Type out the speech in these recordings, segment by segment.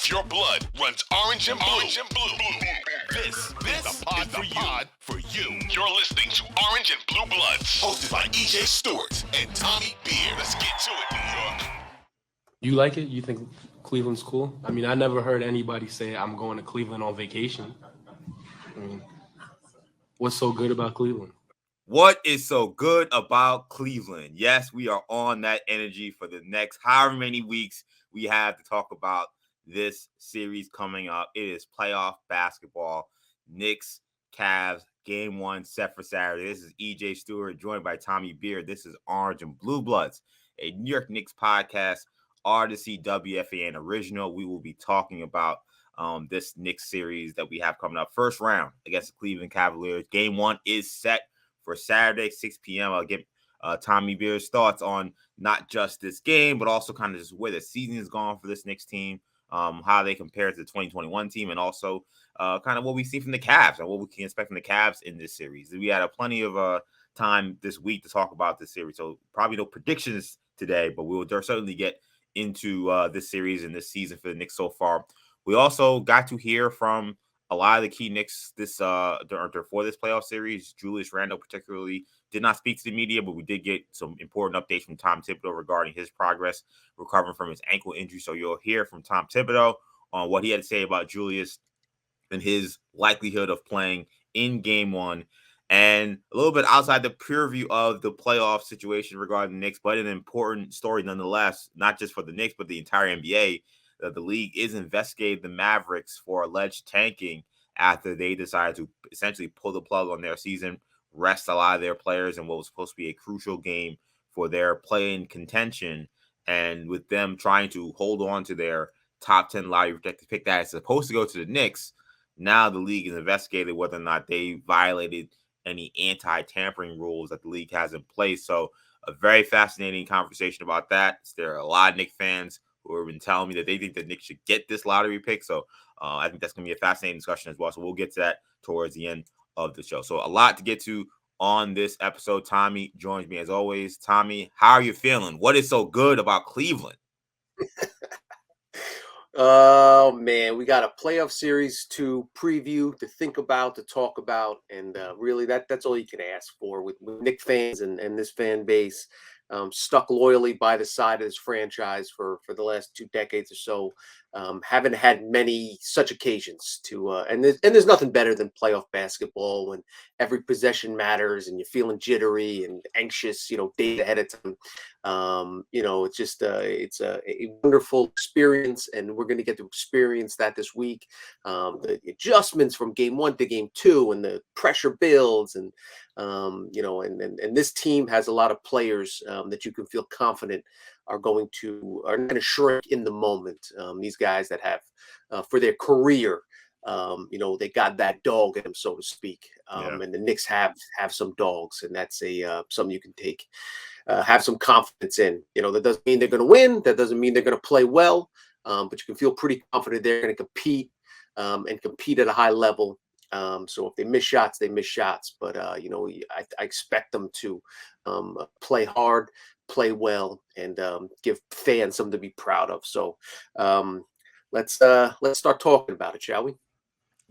Your blood runs orange and blue. This is the pod for you. You're listening to Orange and Blue Bloods, hosted by EJ Stewart and Tommy Beer. Let's get to it, New York. You like it? You think Cleveland's cool? I mean, I never heard anybody say I'm going to Cleveland on vacation. I mean, what's so good about Cleveland? What is so good about Cleveland? Yes, we are on that energy for the next however many weeks we have to talk about this series coming up. It is playoff basketball. Knicks, Cavs, game one set for Saturday. This is EJ Stewart joined by Tommy Beer. This is Orange and Blue Bloods, a New York Knicks podcast, Odyssey WFAN original. We will be talking about this Knicks series that we have coming up. First round against the Cleveland Cavaliers. Game one is set for Saturday, 6 p.m. I'll get Tommy Beer's thoughts on not just this game, but also kind of just where the season has gone for this Knicks team, how they compare to the 2021 team, and also kind of what we see from the Cavs and what we can expect from the Cavs in this series. We had plenty of time this week to talk about this series, so probably no predictions today, but we will certainly get into this series and this season for the Knicks so far. We also got to hear from a lot of the key Knicks for this playoff series. Julius Randle particularly did not speak to the media, but we did get some important updates from Tom Thibodeau regarding his progress recovering from his ankle injury. So you'll hear from Tom Thibodeau on what he had to say about Julius and his likelihood of playing in game one. And a little bit outside the purview of the playoff situation regarding the Knicks, but an important story nonetheless, not just for the Knicks, but the entire NBA. The league is investigating the Mavericks for alleged tanking after they decided to essentially pull the plug on their season, rest a lot of their players in what was supposed to be a crucial game for their play-in contention. And with them trying to hold on to their top 10 lottery protected pick that is supposed to go to the Knicks, now the league is investigating whether or not they violated any anti-tampering rules that the league has in place. So a very fascinating conversation about that. There are a lot of Knicks fans who have been telling me that they think the Knicks should get this lottery pick. So I think that's going to be a fascinating discussion as well. So we'll get to that towards the end of the show. So a lot to get to on this episode. Tommy joins me as always. Tommy, how are you feeling? What is so good about Cleveland? Oh, man, we got a playoff series to preview, to think about, to talk about. And really, that's all you can ask for with Knicks fans and this fan base. Stuck loyally by the side of this franchise for the last 2 decades or so. Haven't had many such occasions to and there's nothing better than playoff basketball when every possession matters and you're feeling jittery and anxious, days ahead of time. It's just it's a wonderful experience, and we're going to get to experience that this week. The adjustments from game one to game two, and the pressure builds, and and this team has a lot of players that you can feel confident are going to shrink in the moment. These guys that have for their career, they got that dog in them, so to speak. And the Knicks have some dogs, and that's something you can take. Have some confidence in. That doesn't mean they're going to win. That doesn't mean they're going to play well. But you can feel pretty confident they're going to compete and compete at a high level. So if they miss shots, they miss shots. But I expect them to play hard, play well, and give fans something to be proud of. So let's start talking about it, shall we?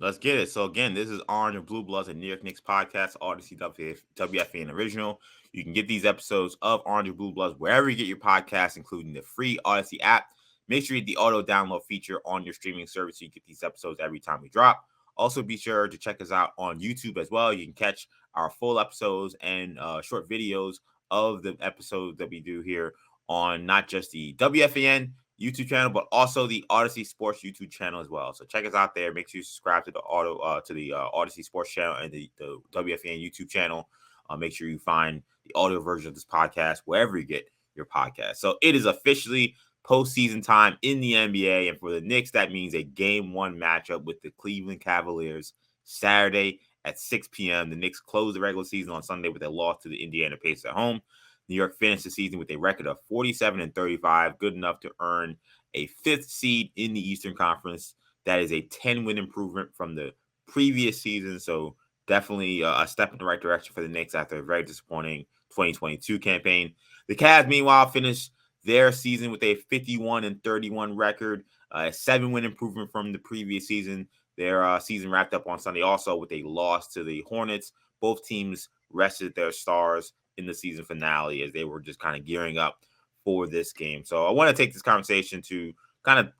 Let's get it. So again, this is Orange and Blue Bloods, a New York Knicks podcast, Odyssey WFAN original. You can get these episodes of Orange and Blue Bloods wherever you get your podcasts, including the free Odyssey app. Make sure you hit the auto download feature on your streaming service so you get these episodes every time we drop. Also, be sure to check us out on YouTube as well. You can catch our full episodes and short videos of the episodes that we do here on not just the WFAN YouTube channel, but also the Odyssey Sports YouTube channel as well. So check us out there. Make sure you subscribe to the Odyssey Sports channel and the WFAN YouTube channel. Make sure you find the audio version of this podcast wherever you get your podcast. So it is officially postseason time in the NBA, and for the Knicks, that means a game one matchup with the Cleveland Cavaliers Saturday at 6 p.m. The Knicks closed the regular season on Sunday with a loss to the Indiana Pacers at home. New York finished the season with a record of 47-35, good enough to earn a 5th seed in the Eastern Conference. That is a 10-win improvement from the previous season, so definitely a step in the right direction for the Knicks after a very disappointing 2022 campaign. The Cavs, meanwhile, finished their season with a 51-31 record, a 7-win improvement from the previous season. Their season wrapped up on Sunday also with a loss to the Hornets. Both teams rested their stars in the season finale as they were just kind of gearing up for this game. So I want to take this conversation to kind of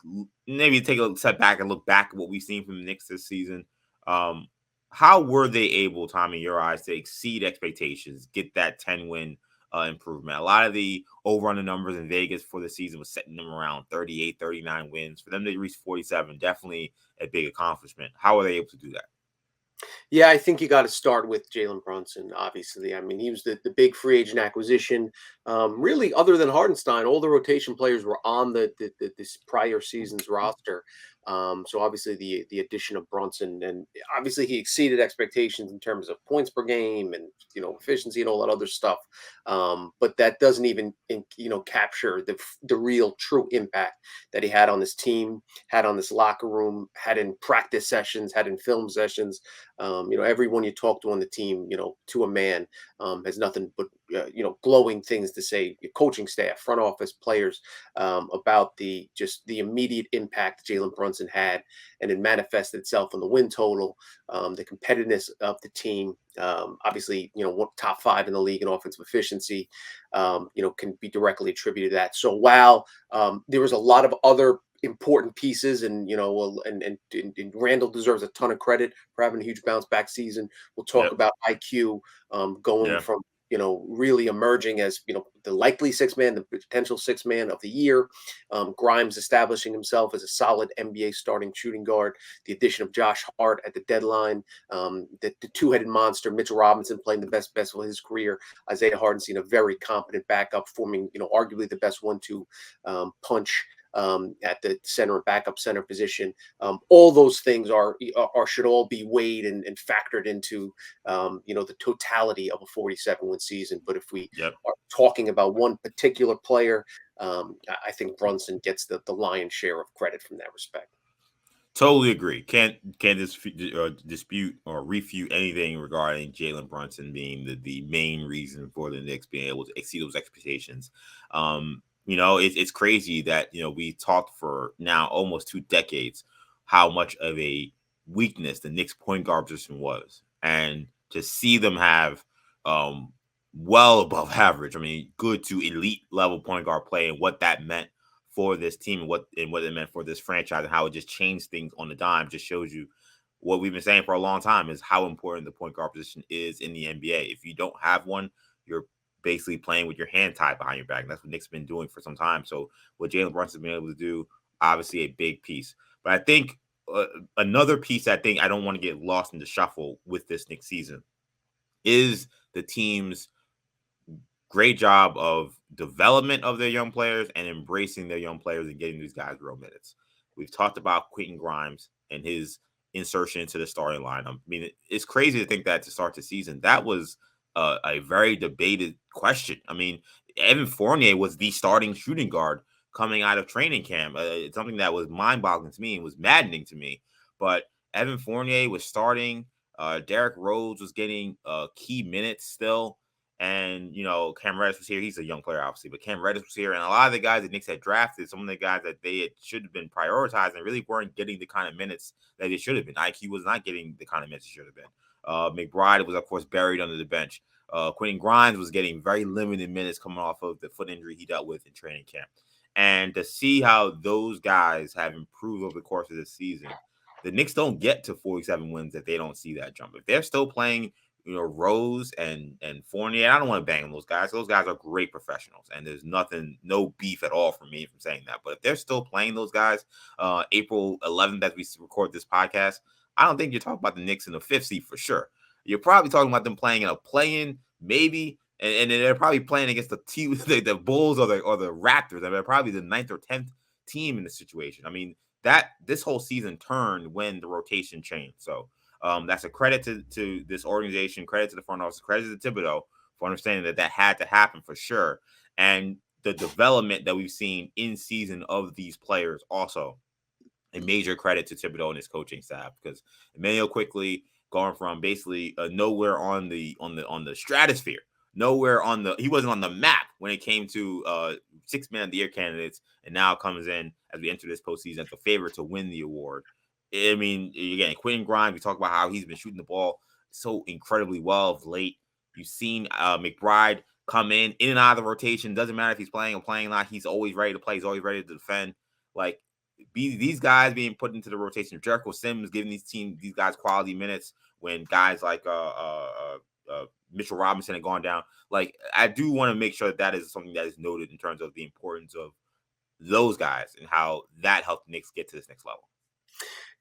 maybe take a step back and look back at what we've seen from the Knicks this season. How were they able, Tommy, in your eyes, to exceed expectations, get that 10-win improvement? A lot of the over-under numbers in Vegas for the season was setting them around 38, 39 wins. For them to reach 47, definitely a big accomplishment. How are they able to do that? Yeah, I think you got to start with Jalen Brunson, obviously. I mean, he was the big free agent acquisition. Really, other than Hardenstein, all the rotation players were on this prior season's roster. So obviously the addition of Brunson, and obviously he exceeded expectations in terms of points per game and efficiency and all that other stuff. But that doesn't even capture the real true impact that he had on this team, had on this locker room, had in practice sessions, had in film sessions. Everyone you talk to on the team, to a man, has nothing but glowing things to say. Your coaching staff, front office, players, about the immediate impact Jalen Brunson had, and it manifested itself in the win total, the competitiveness of the team. Obviously, top 5 in the league in offensive efficiency, can be directly attributed to that. So while there was a lot of other important pieces, and Randle deserves a ton of credit for having a huge bounce back season. We'll talk about IQ going from really emerging as the likely sixth man, the potential sixth man of the year. Grimes establishing himself as a solid NBA starting shooting guard. The addition of Josh Hart at the deadline, the two-headed monster Mitchell Robinson playing the best of his career. Isaiah Hardenstein, a very competent backup, forming arguably the best 1-2 punch at the center and backup center position. All those things should all be weighed and factored into the totality of a 47-win season. But if we are talking about one particular player, I think Brunson gets the lion's share of credit from that respect. Totally agree. Can't dispute or refute anything regarding Jalen Brunson being the main reason for the Knicks being able to exceed those expectations. It's crazy that we talked for now almost 2 decades how much of a weakness the Knicks point guard position was, and to see them have well above average, good to elite level point guard play, and what that meant for this team, and what it meant for this franchise, and how it just changed things on the dime, just shows you what we've been saying for a long time, is how important the point guard position is in the NBA. If you don't have one, you're basically playing with your hand tied behind your back. And that's what Nick's been doing for some time. So what Jalen Brunson's been able to do, obviously a big piece. But I think another piece I don't want to get lost in the shuffle with this Knicks season is the team's great job of development of their young players and embracing their young players and getting these guys real minutes. We've talked about Quentin Grimes and his insertion into the starting lineup. It's crazy to think that to start the season, that was a very debated question. Evan Fournier was the starting shooting guard coming out of training camp. It's something that was mind-boggling to me and was maddening to me. But Evan Fournier was starting. Derrick Rose was getting key minutes still. And, Cam Reddish was here. He's a young player, obviously, but Cam Reddish was here. And a lot of the guys that Knicks had drafted, some of the guys that they should have been prioritizing, really weren't getting the kind of minutes that they should have been. IQ was not getting the kind of minutes he should have been. McBride was, of course, buried under the bench. Quentin Grimes was getting very limited minutes coming off of the foot injury he dealt with in training camp. And to see how those guys have improved over the course of this season, the Knicks don't get to 47 wins if they don't see that jump. If they're still playing Rose and Fournier, I don't want to bang on those guys. Those guys are great professionals, and there's no beef at all for me from saying that. But if they're still playing those guys, April 11th, as we record this podcast, I don't think you're talking about the Knicks in the 5th seed for sure. You're probably talking about them playing in a play-in, maybe, and they're probably playing against the Bulls or the Raptors. They're probably the 9th or 10th team in the situation. This whole season turned when the rotation changed. So that's a credit to this organization, credit to the front office, credit to Thibodeau for understanding that had to happen for sure. And the development that we've seen in season of these players also a major credit to Thibodeau and his coaching staff, because Emmanuel quickly going from basically nowhere on the stratosphere, he wasn't on the map when it came to 6 Man of the Year candidates, and now comes in as we enter this postseason as the favorite to win the award. I mean, you're getting Quentin Grimes. We talk about how he's been shooting the ball so incredibly well of late. You've seen McBride come in and out of the rotation. Doesn't matter if he's playing or playing not. He's always ready to play. He's always ready to defend. Like, these guys being put into the rotation. Jericho Sims giving these guys quality minutes when guys like Mitchell Robinson had gone down. Like, I do want to make sure that is something that is noted in terms of the importance of those guys and how that helped the Knicks get to this next level.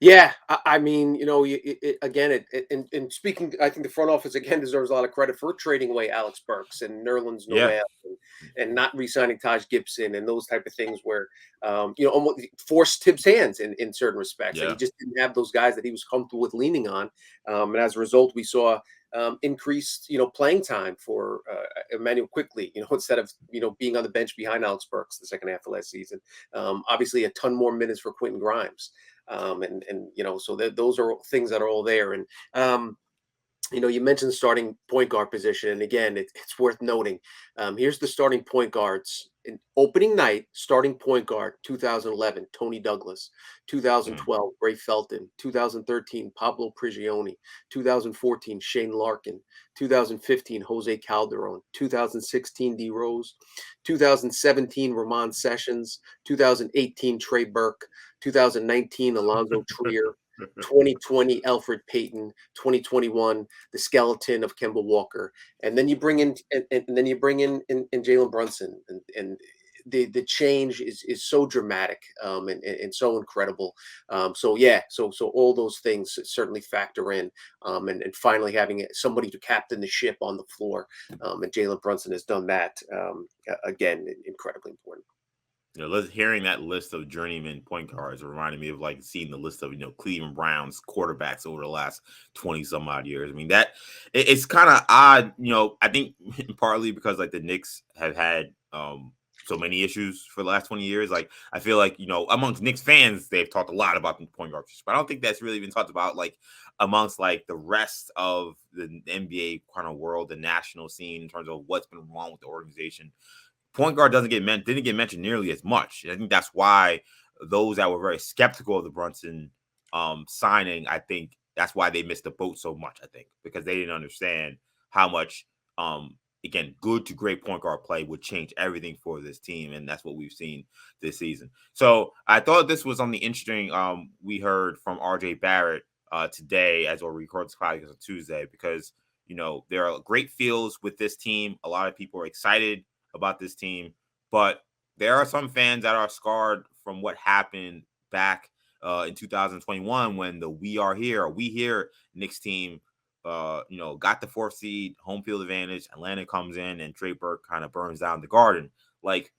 Yeah, I mean, and speaking, I think the front office again deserves a lot of credit for trading away Alex Burks and Nerlens Noel and not re-signing Taj Gibson and those type of things where, almost forced Tibbs' hands in certain respects. And he just didn't have those guys that he was comfortable with leaning on. And as a result, we saw increased, playing time for Emmanuel Quickly, instead of, being on the bench behind Alex Burks the second half of last season. Obviously, a ton more minutes for Quentin Grimes. So those are things that are all there. And, you mentioned the starting point guard position. And again, it's worth noting. Here's the starting point guards. In opening night, starting point guard, 2011, Tony Douglas. 2012, Ray Felton. 2013, Pablo Prigioni. 2014, Shane Larkin. 2015, Jose Calderon. 2016, D. Rose. 2017, Ramon Sessions. 2018, Trey Burke. 2019, Alonzo Trier. 2020, Elfrid Payton. 2021, the skeleton of Kemba Walker, and then you bring in Jalen Brunson, and the change is so dramatic and so incredible. So all those things certainly factor in, and finally having somebody to captain the ship on the floor, and Jalen Brunson has done that again, incredibly important. Hearing that list of journeyman point guards reminded me of like seeing the list of Cleveland Browns quarterbacks over the last 20 some odd years. I mean, that it's kind of odd, I think partly because like the Knicks have had so many issues for the last 20 years. Like, I feel like amongst Knicks fans, they've talked a lot about the point guards, but I don't think that's really been talked about like amongst like the rest of the NBA kind of world, the national scene, in terms of what's been wrong with the organization. Point guard didn't get mentioned nearly as much. I think that's why those that were very skeptical of the Brunson signing, I think that's why they missed the boat so much. I think because they didn't understand how much, again, good to great point guard play would change everything for this team, and that's what we've seen this season. So I thought this was something interesting. We heard from RJ Barrett today as we record this podcast on Tuesday, because there are great feels with this team. A lot of people are excited about this team, but there are some fans that are scarred from what happened back in 2021 when the We Here Knicks team got the 4th seed, home field advantage. Atlanta comes in and Trey Burke kind of burns down the Garden. Like,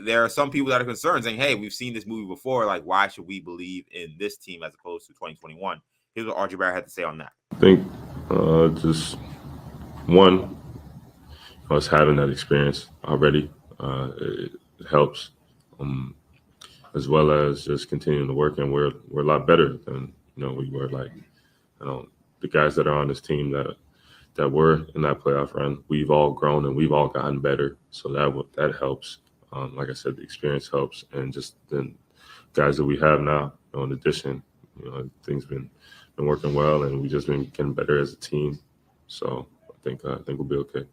there are some people that are concerned, saying, hey, we've seen this movie before, like, why should we believe in this team as opposed to 2021? Here's what RJ Barrett had to say on that. I think just one, us having that experience already, it helps, as well as just continuing to work. And we're a lot better than we were. Like, the guys that are on this team that were in that playoff run, we've all grown and we've all gotten better. So that helps. Like I said, the experience helps, and just the guys that we have now, in addition, things been working well, and we just been getting better as a team. So I think we'll be okay.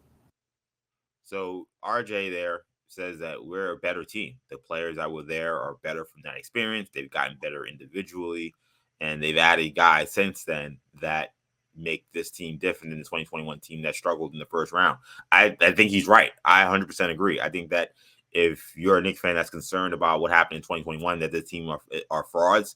So RJ there says that we're a better team. The players that were there are better from that experience. They've gotten better individually, and they've added guys since then that make this team different than the 2021 team that struggled in the first round. I think he's right. I 100% agree. I think that if you're a Knicks fan that's concerned about what happened in 2021, that this team are frauds,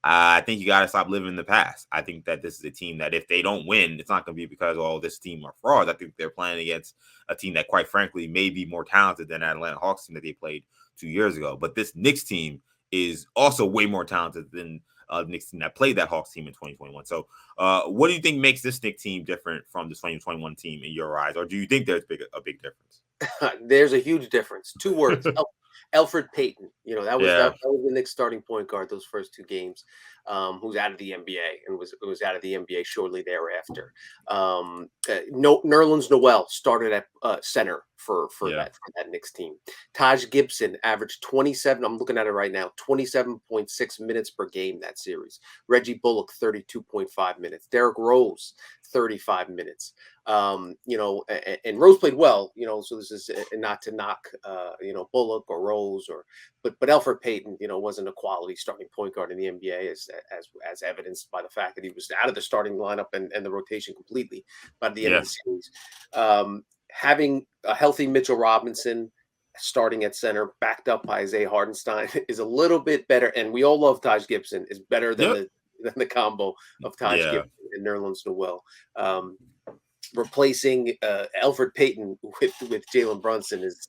I think you got to stop living in the past. I think that this is a team that if they don't win, it's not going to be because, this team are frauds. I think they're playing against a team that, quite frankly, may be more talented than that Atlanta Hawks team that they played 2 years ago. But this Knicks team is also way more talented than the Knicks team that played that Hawks team in 2021. So what do you think makes this Knicks team different from the 2021 team in your eyes? Or do you think there's a big difference? There's a huge difference. 2 words. Elfrid Payton, that was Yeah. that was the Knicks starting point guard those first 2 games, who's out of the NBA and was out of the NBA shortly thereafter. Nerlens Noel started at center for that Knicks team. Taj Gibson averaged 27. I'm looking at it right now, 27.6 minutes per game that series. Reggie Bullock 32.5 minutes. Derrick Rose 35 minutes. And Rose played well, so this is not to knock, Bullock or Rose but Elfrid Payton, wasn't a quality starting point guard in the NBA as evidenced by the fact that he was out of the starting lineup and the rotation completely by the end of the series. Having a healthy Mitchell Robinson starting at center, backed up by Isaiah Hartenstein, is a little bit better. And we all love Taj Gibson, is better than the combo of Taj Gibson and Nerlens Noel. Replacing Elfrid Payton with Jalen Brunson is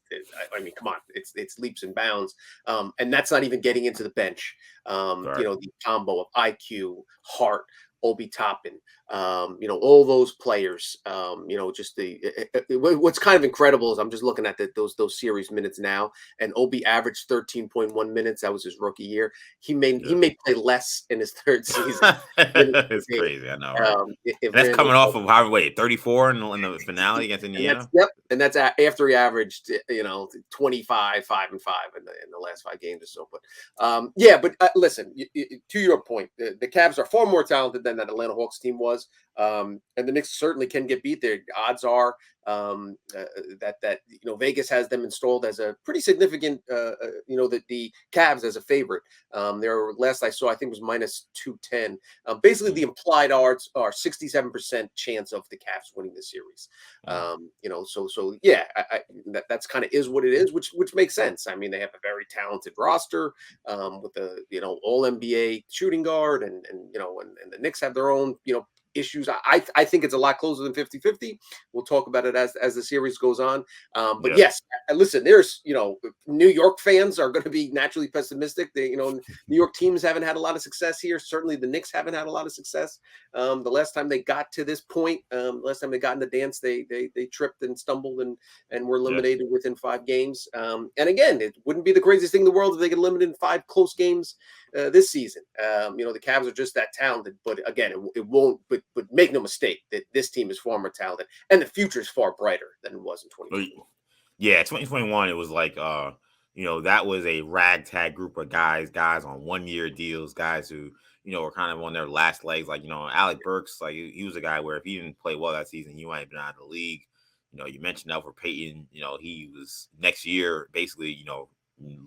I mean, come on, it's leaps and bounds, and that's not even getting into the bench. The combo of IQ, Hart, Obi Toppin, all those players. Just what's kind of incredible is I'm just looking at those series minutes now, and Obi averaged 13.1 minutes. That was his rookie year. He may play less in his third season. It's crazy, I know. Right? That's coming off of 34 in the finale against Indiana. And that's after he averaged 25, 5 and 5 in the last 5 games or so. But listen, to your point, the Cavs are far more talented than that Atlanta Hawks team was, and the Knicks certainly can get beat. Their odds are that Vegas has them installed as a pretty significant, the Cavs as a favorite. Their last I saw, I think, was minus 210. Basically, the implied odds are 67% chance of the Cavs winning the series. That's kind of is what it is, which makes sense. I mean, they have a very talented roster with the all NBA shooting guard, and the Knicks have their own issues. I think it's a lot closer than 50-50. We'll talk about it as the series goes on. But yes, listen, there's, New York fans are going to be naturally pessimistic. New York teams haven't had a lot of success here. Certainly the Knicks haven't had a lot of success. The last time they got to this point, last time they got in the dance, they tripped and stumbled and were eliminated within 5 games. And again, it wouldn't be the craziest thing in the world if they get eliminated in 5 close games this season. The Cavs are just that talented, but again, it won't. But make no mistake that this team is far more talented, and the future is far brighter than it was in 2021. Yeah, 2021, it was like that was a ragtag group of guys on 1-year deals, guys who were kind of on their last legs. Like Alec Burks, like he was a guy where if he didn't play well that season, he might have been out of the league. You mentioned Elfrid Payton. He was next year basically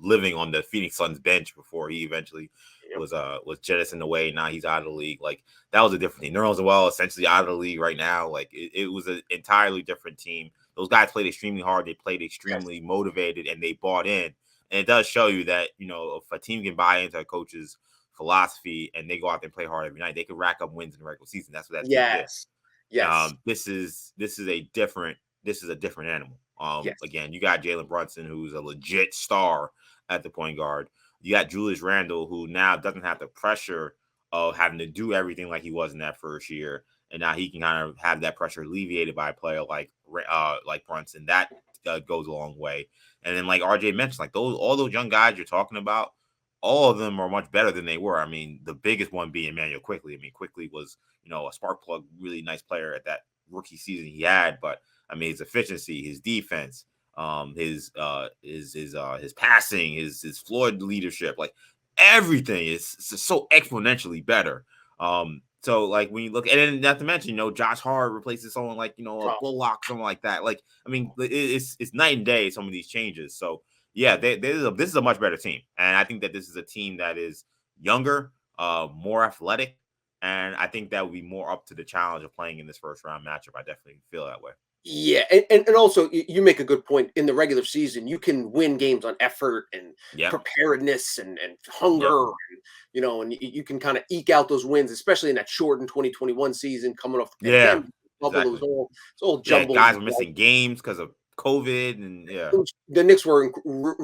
living on the Phoenix Suns bench before he eventually was jettisoned away. Now he's out of the league. Like that was a different team. Nerlens Noel essentially out of the league right now. Like it was an entirely different team. Those guys played extremely hard. They played extremely motivated, and they bought in. And it does show you that if a team can buy into a coach's philosophy and they go out there and play hard every night, they can rack up wins in the regular season. That's what that team is. Yes. This is a different animal. Again, you got Jalen Brunson, who's a legit star at the point guard. You got Julius Randle, who now doesn't have the pressure of having to do everything like he was in that first year, and now he can kind of have that pressure alleviated by a player like Brunson. That goes a long way. And then, like RJ mentioned, like all those young guys you're talking about, all of them are much better than they were. I mean, the biggest one being Emmanuel Quickley. I mean, Quickley was a spark plug, really nice player at that rookie season he had, but I mean, his efficiency, his defense, his passing, his floor leadership, like everything is so exponentially better. So like when you look, and then not to mention, Josh Hart replaces someone like a Bullock, something like that. Like I mean, it's night and day some of these changes. So yeah, this is a much better team, and I think that this is a team that is younger, more athletic, and I think that would be more up to the challenge of playing in this first round matchup. I definitely feel that way. Yeah, and also you make a good point. In the regular season, you can win games on effort and preparedness and hunger, and you can kind of eke out those wins, especially in that shortened 2021 season coming off the pandemic. Exactly. It was all jumbled. Guys were missing games because of COVID, and the Knicks were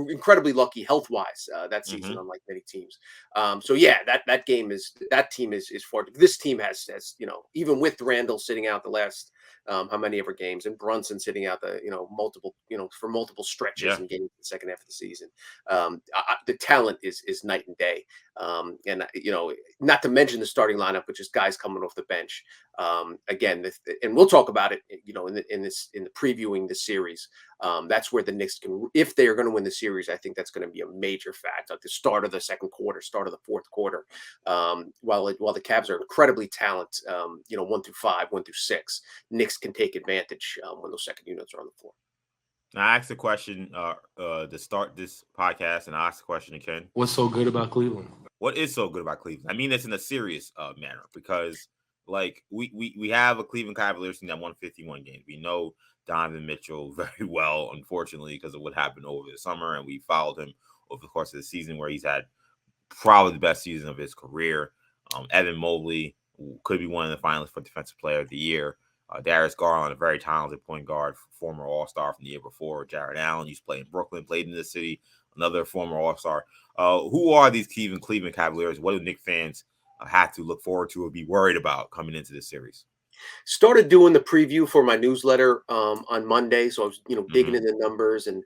incredibly lucky health-wise that season, unlike many teams. That team is far. This team has even with Randle sitting out the last how many ever games, and Brunson sitting out multiple, for multiple stretches and games in the second half of the season. The talent is night and day. And not to mention the starting lineup, but just guys coming off the bench. Again, and we'll talk about it, in the previewing the series. That's where the Knicks can, if they are going to win the series, I think that's going to be a major fact at the start of the second quarter, start of the fourth quarter. While the Cavs are incredibly talented, 1 through 5, 1 through 6, Knicks can take advantage when those second units are on the floor. I asked a question to start this podcast, and I asked a question to Ken. What's so good about Cleveland? What is so good about Cleveland? I mean, it's in a serious manner, because like we have a Cleveland Cavaliers team that won 51 games. We know Donovan Mitchell very well, unfortunately, because of what happened over the summer, and we followed him over the course of the season, where he's had probably the best season of his career. Evan Mobley could be one of the finalists for Defensive Player of the Year. Darius Garland, a very talented point guard, former All-Star from the year before. Jared Allen used to play in Brooklyn, played in the city, another former All-Star. Who are these Cleveland Cavaliers? What do Knicks fans have to look forward to or be worried about coming into this series? Started doing the preview for my newsletter on Monday, so I was digging into the numbers, and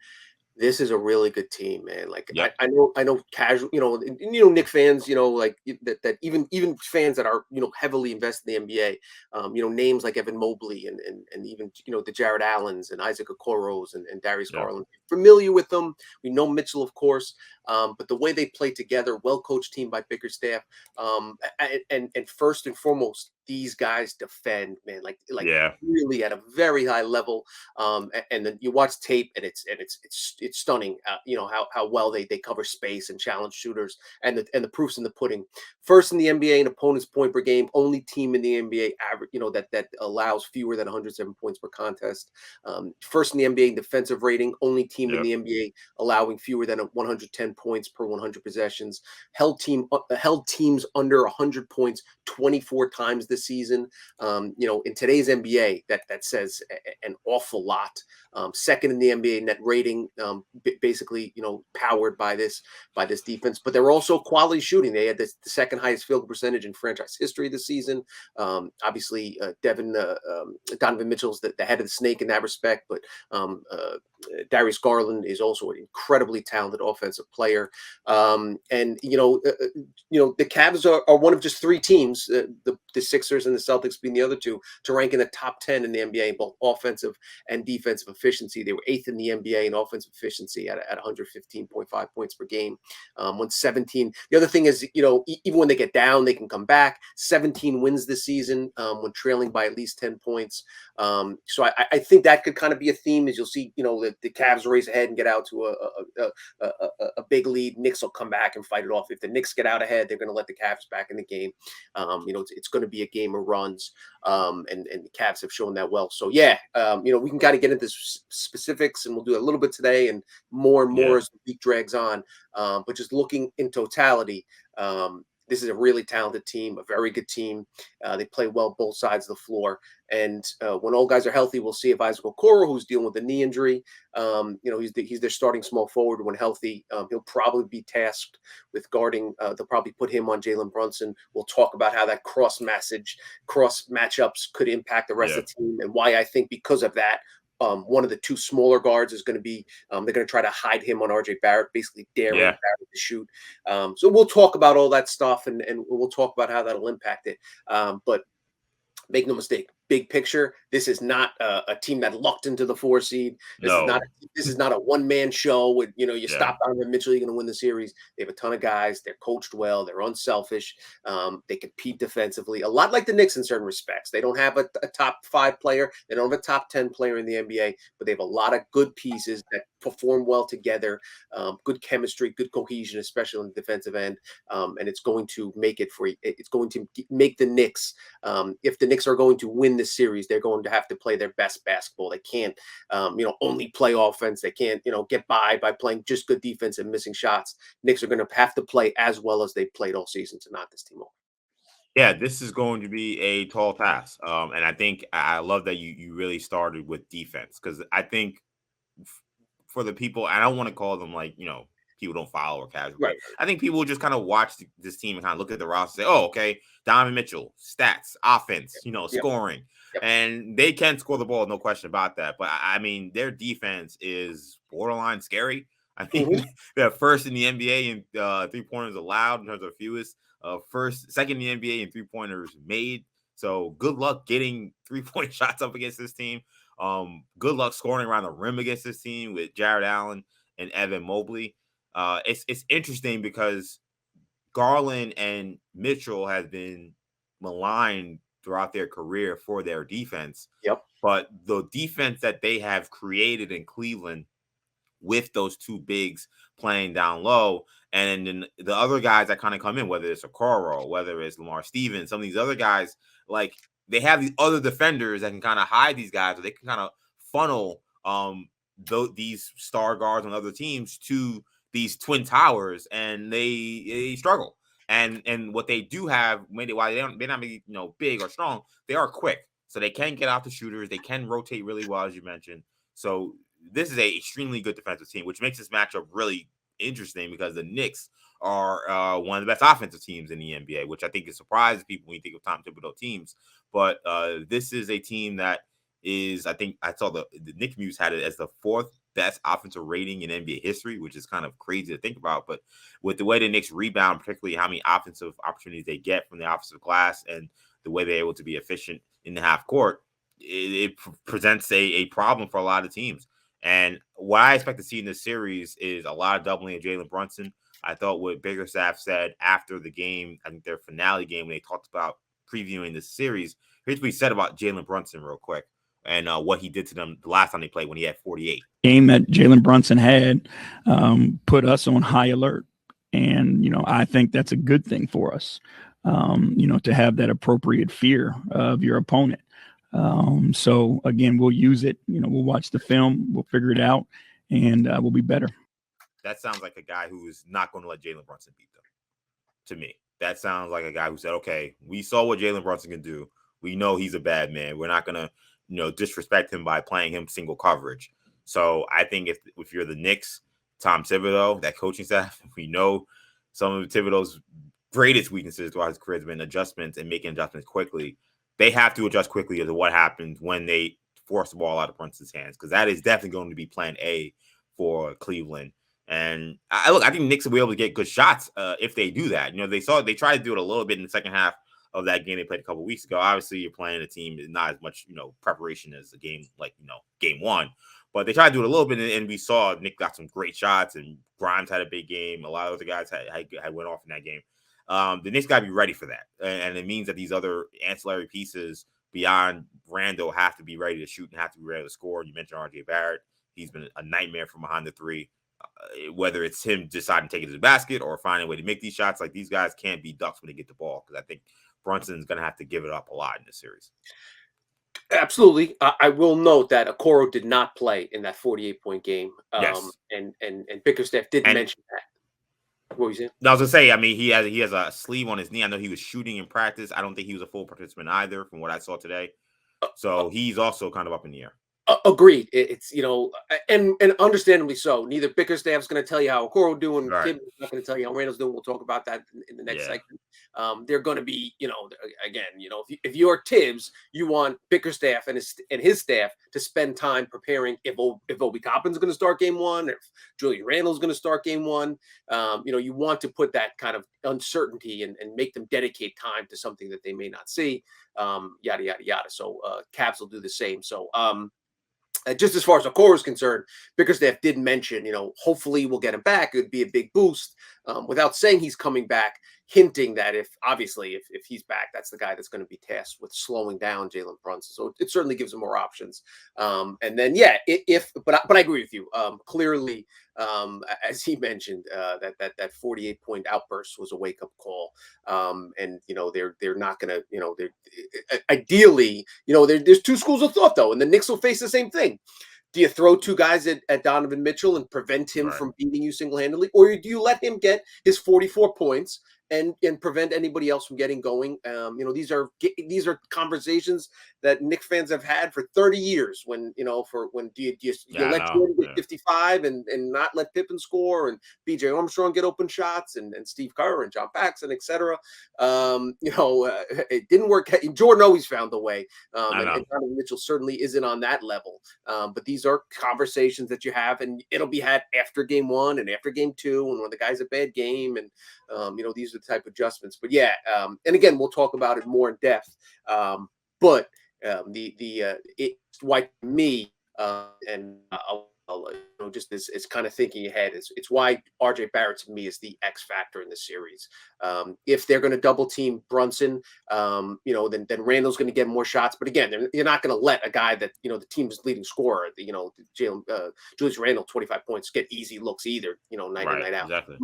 this is a really good team, man. Like, yep. I know casual, Knicks fans, like that even fans that are, heavily invested in the NBA, names like Evan Mobley and even, the Jared Allens and Isaac Okoros and Darius Garland, familiar with them. We know Mitchell, of course, but the way they play together, well-coached team by Bickerstaff, and first and foremost, these guys defend, man, like really at a very high level. And then you watch tape, and it's stunning. How well they cover space and challenge shooters, and the proof's in the pudding. First in the NBA in opponent's point per game, only team in the NBA average, that allows fewer than 107 points per contest. First in the NBA in defensive rating, only team in the NBA allowing fewer than 110 points per 100 possessions. Held teams under 100 points 24 times this season. In today's NBA, that says an awful lot. Second in the NBA net rating, basically, powered by this defense. But they're also quality shooting. They had the second highest field goal percentage in franchise history this season. Obviously, Donovan Mitchell's the head of the snake in that respect, but Darius Garland is also an incredibly talented offensive player. And the Cavs are one of just 3 teams, the Sixers and the Celtics being the other 2, to rank in the top 10 in the NBA in both offensive and defensive efficiency. They were 8th in the NBA in offensive efficiency at 115.5 points per game. 17. The other thing is, even when they get down, they can come back. 17 wins this season when trailing by at least 10 points. So I think that could kind of be a theme, as you'll see, the Cavs race ahead and get out to a big lead. Knicks will come back and fight it off. If the Knicks get out ahead, they're going to let the Cavs back in the game. It's going to be a game of runs, and the Cavs have shown that well. So we can kind of get into specifics, and we'll do a little bit today and more as the week drags on. But just looking in totality, this is a really talented team, a very good team. They play well both sides of the floor. And when all guys are healthy, we'll see if Isaac Okoro, who's dealing with a knee injury, he's their starting small forward when healthy. He'll probably be tasked with guarding. They'll probably put him on Jalen Brunson. We'll talk about how that cross matchups could impact the rest of the team, and why I think because of that, one of the 2 smaller guards is going to be, they're going to try to hide him on RJ Barrett, basically daring Barrett to shoot. So we'll talk about all that stuff, and we'll talk about how that'll impact it. But make no mistake, big picture, this is not a team that lucked into the 4 seed. This is not a one-man show with, stop Donovan Mitchell, you're going to win the series. They have a ton of guys. They're coached well. They're unselfish. They compete defensively, a lot like the Knicks in certain respects. They don't have a top 5 player. They don't have a top 10 player in the NBA, but they have a lot of good pieces that perform well together, good chemistry, good cohesion, especially on the defensive end. And it's going to make the Knicks, if the Knicks are going to win this series, they're going to have to play their best basketball. They can't, only play offense. They can't, get by playing just good defense and missing shots. Knicks are going to have to play as well as they played all season to knock this team off. Yeah, this is going to be a tall task. And I think I love that you really started with defense, because I think for the people, I don't want to call them people don't follow or casual. Right. I think people will just kind of watch this team and kind of look at the roster and say, oh, okay, Donovan Mitchell, stats, offense, scoring. And they can score the ball, no question about that. But I mean, their defense is borderline scary. I mean, they're first in the NBA in 3-pointers allowed in terms of fewest. Second in the NBA in 3-pointers made. So good luck getting 3-point shots up against this team. Good luck scoring around the rim against this team with Jared Allen and Evan Mobley. It's interesting because Garland and Mitchell have been maligned throughout their career for their defense. Yep. But the defense that they have created in Cleveland with those two bigs playing down low, and then the other guys that kind of come in, whether it's Okoro, whether it's Lamar Stevens, some of these other guys, like they have these other defenders that can kind of hide these guys, or they can kind of funnel these star guards on other teams to these twin towers, and they struggle. And what they do have, while they may not be big or strong, they are quick, so they can get out the shooters. They can rotate really well, as you mentioned. So this is a extremely good defensive team, which makes this matchup really interesting because the Knicks are one of the best offensive teams in the NBA, which I think is surprises people when you think of Tom Thibodeau teams. But this is a team that is, I think I saw the Knicks Muse had it as the 4th best offensive rating in NBA history, which is kind of crazy to think about. But with the way the Knicks rebound, particularly how many offensive opportunities they get from the offensive glass and the way they're able to be efficient in the half court, it presents a problem for a lot of teams. And what I expect to see in this series is a lot of doubling of Jalen Brunson. I thought what Biggerstaff said after the game, I think their finale game, when they talked about previewing this series, here's what he said about Jalen Brunson real quick and what he did to them the last time they played when he had 48. Game that Jalen Brunson had put us on high alert. And, I think that's a good thing for us, to have that appropriate fear of your opponent. So again, we'll use it, we'll watch the film, we'll figure it out, and we'll be better. That sounds like a guy who is not going to let Jalen Brunson beat them. To me, that sounds like a guy who said, okay, we saw what Jalen Brunson can do. We know he's a bad man. We're not going to, disrespect him by playing him single coverage. So I think if you're the Knicks, Tom Thibodeau, that coaching staff, we know some of Thibodeau's greatest weaknesses throughout his career has been adjustments and making adjustments quickly. They have to adjust quickly to what happens when they force the ball out of Brunson's hands, because that is definitely going to be plan A for Cleveland. And I think Knicks will be able to get good shots if they do that. They tried to do it a little bit in the second half of that game they played a couple of weeks ago. Obviously, you're playing a team is not as much preparation as a game like game one, but they tried to do it a little bit, and we saw Nick got some great shots, and Grimes had a big game. A lot of other guys had went off in that game. The Knicks got to be ready for that, and it means that these other ancillary pieces beyond Randle have to be ready to shoot and have to be ready to score. You mentioned RJ Barrett; he's been a nightmare from behind the three. Whether it's him deciding to take it to the basket or finding a way to make these shots, like these guys can't be ducks when they get the ball, because I think Brunson's going to have to give it up a lot in this series. Absolutely. I will note that Okoro did not play in that 48-point game. Yes. And Bickerstaff did mention that. What were you saying? I was going to say, I mean, he has a sleeve on his knee. I know he was shooting in practice. I don't think he was a full participant either from what I saw today. So he's also kind of up in the air. Agreed. It's and understandably so. Neither Bickerstaff's going to tell you how Okoro doing. Right. Tibbs is not going to tell you how Randall's doing. We'll talk about that in the next segment. They're going to be, again, if you're Tibbs, you want Bickerstaff and his staff to spend time preparing if Obi Toppin's going to start game one, if Julius Randle's going to start game one. You want to put that kind of uncertainty and make them dedicate time to something that they may not see. Yada yada yada. So Cavs will do the same. So just as far as Okoro is concerned, Bickerstaff did mention, hopefully we'll get him back. It would be a big boost, without saying he's coming back, hinting that if he's back, that's the guy that's going to be tasked with slowing down Jalen Brunson. So it certainly gives him more options. And then, but I agree with you. Clearly, as he mentioned, that 48-point outburst was a wake-up call. And they're not going to, ideally, there's two schools of thought though, and the Knicks will face the same thing. Do you throw two guys at Donovan Mitchell and prevent him from beating you single-handedly? Or do you let him get his 44 points and prevent anybody else from getting going. These are conversations that Knicks fans have had for 30 years. When do you let Jordan get 55 and not let Pippen score, and B.J. Armstrong get open shots, and Steve Kerr and John Paxson, etc. It didn't work. Jordan always found a way, and Donovan Mitchell certainly isn't on that level. But these are conversations that you have, and it'll be had after game one and after game two, and when the guy's a bad game, and these are the type of adjustments. But yeah, and again, we'll talk about it more in depth. But it's why me, and just it's kind of thinking ahead. It's why RJ Barrett to me is the X factor in the series. If they're going to double team Brunson, then Randle's going to get more shots. But again, you're not going to let a guy that the team's leading scorer, Julius Randle, 25 points, get easy looks either. Night in, night out. Exactly.